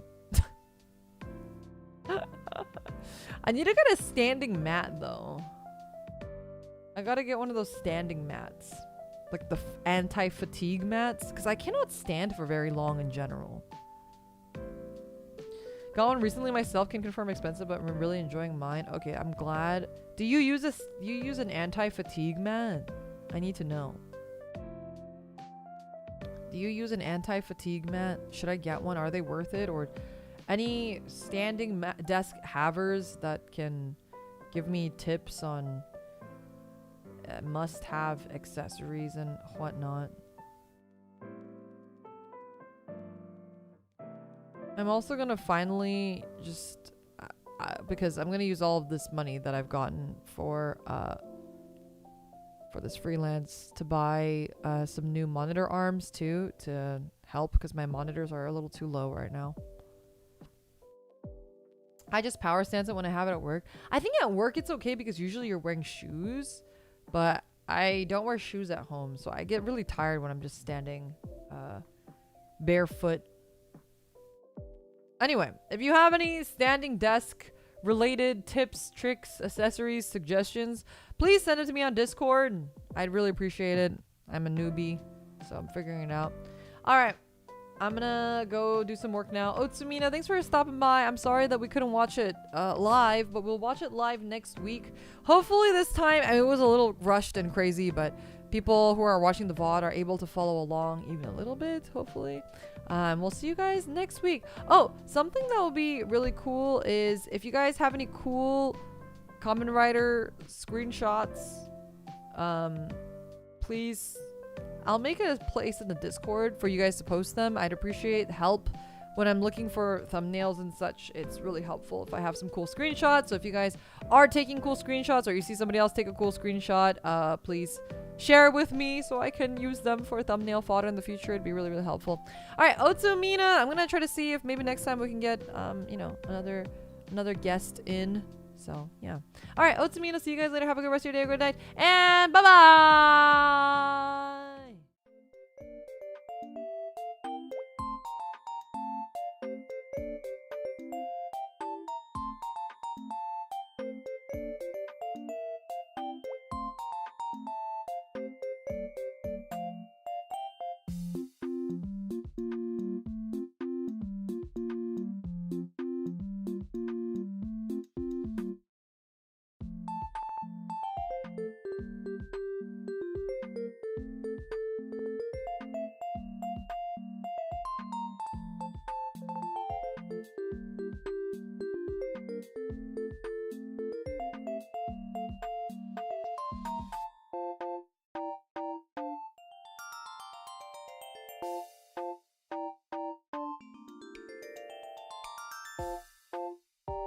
I need to get a standing mat though. I gotta get one of those standing mats. Like the anti-fatigue mats. Because I cannot stand for very long in general. Got one recently myself, can confirm expensive, but I'm really enjoying mine. Okay, I'm glad. Do you use an anti-fatigue mat? I need to know. Do you use an anti-fatigue mat? Should I get one? Are they worth it? Or any standing desk havers that can give me tips on must-have accessories and whatnot? I'm also gonna finally just because I'm gonna use all of this money that I've gotten for this freelance to buy some new monitor arms too, to help because my monitors are a little too low right now. I just power stance it when I have it at work. I think at work it's okay because usually you're wearing shoes, but I don't wear shoes at home, so I get really tired when I'm just standing barefoot. Anyway, if you have any standing desk related tips, tricks, accessories, suggestions, please send it to me on Discord. I'd really appreciate it. I'm a newbie, so I'm figuring it out. All right, I'm gonna go do some work now. Otsumina, thanks for stopping by. I'm sorry that we couldn't watch it live, but we'll watch it live next week. Hopefully this time, it was a little rushed and crazy, but people who are watching the VOD are able to follow along even a little bit, hopefully. We'll see you guys next week. Oh, something that will be really cool is if you guys have any cool Kamen Rider screenshots, please, I'll make a place in the Discord for you guys to post them. I'd appreciate help when I'm looking for thumbnails and such. It's really helpful if I have some cool screenshots. So if you guys are taking cool screenshots or you see somebody else take a cool screenshot, please share it with me so I can use them for thumbnail fodder in the future. It'd be really, really helpful. All right, Otsumina, I'm gonna try to see if maybe next time we can get, you know, another guest in. So yeah. All right, Otsumina, see you guys later. Have a good rest of your day, good night, and bye bye.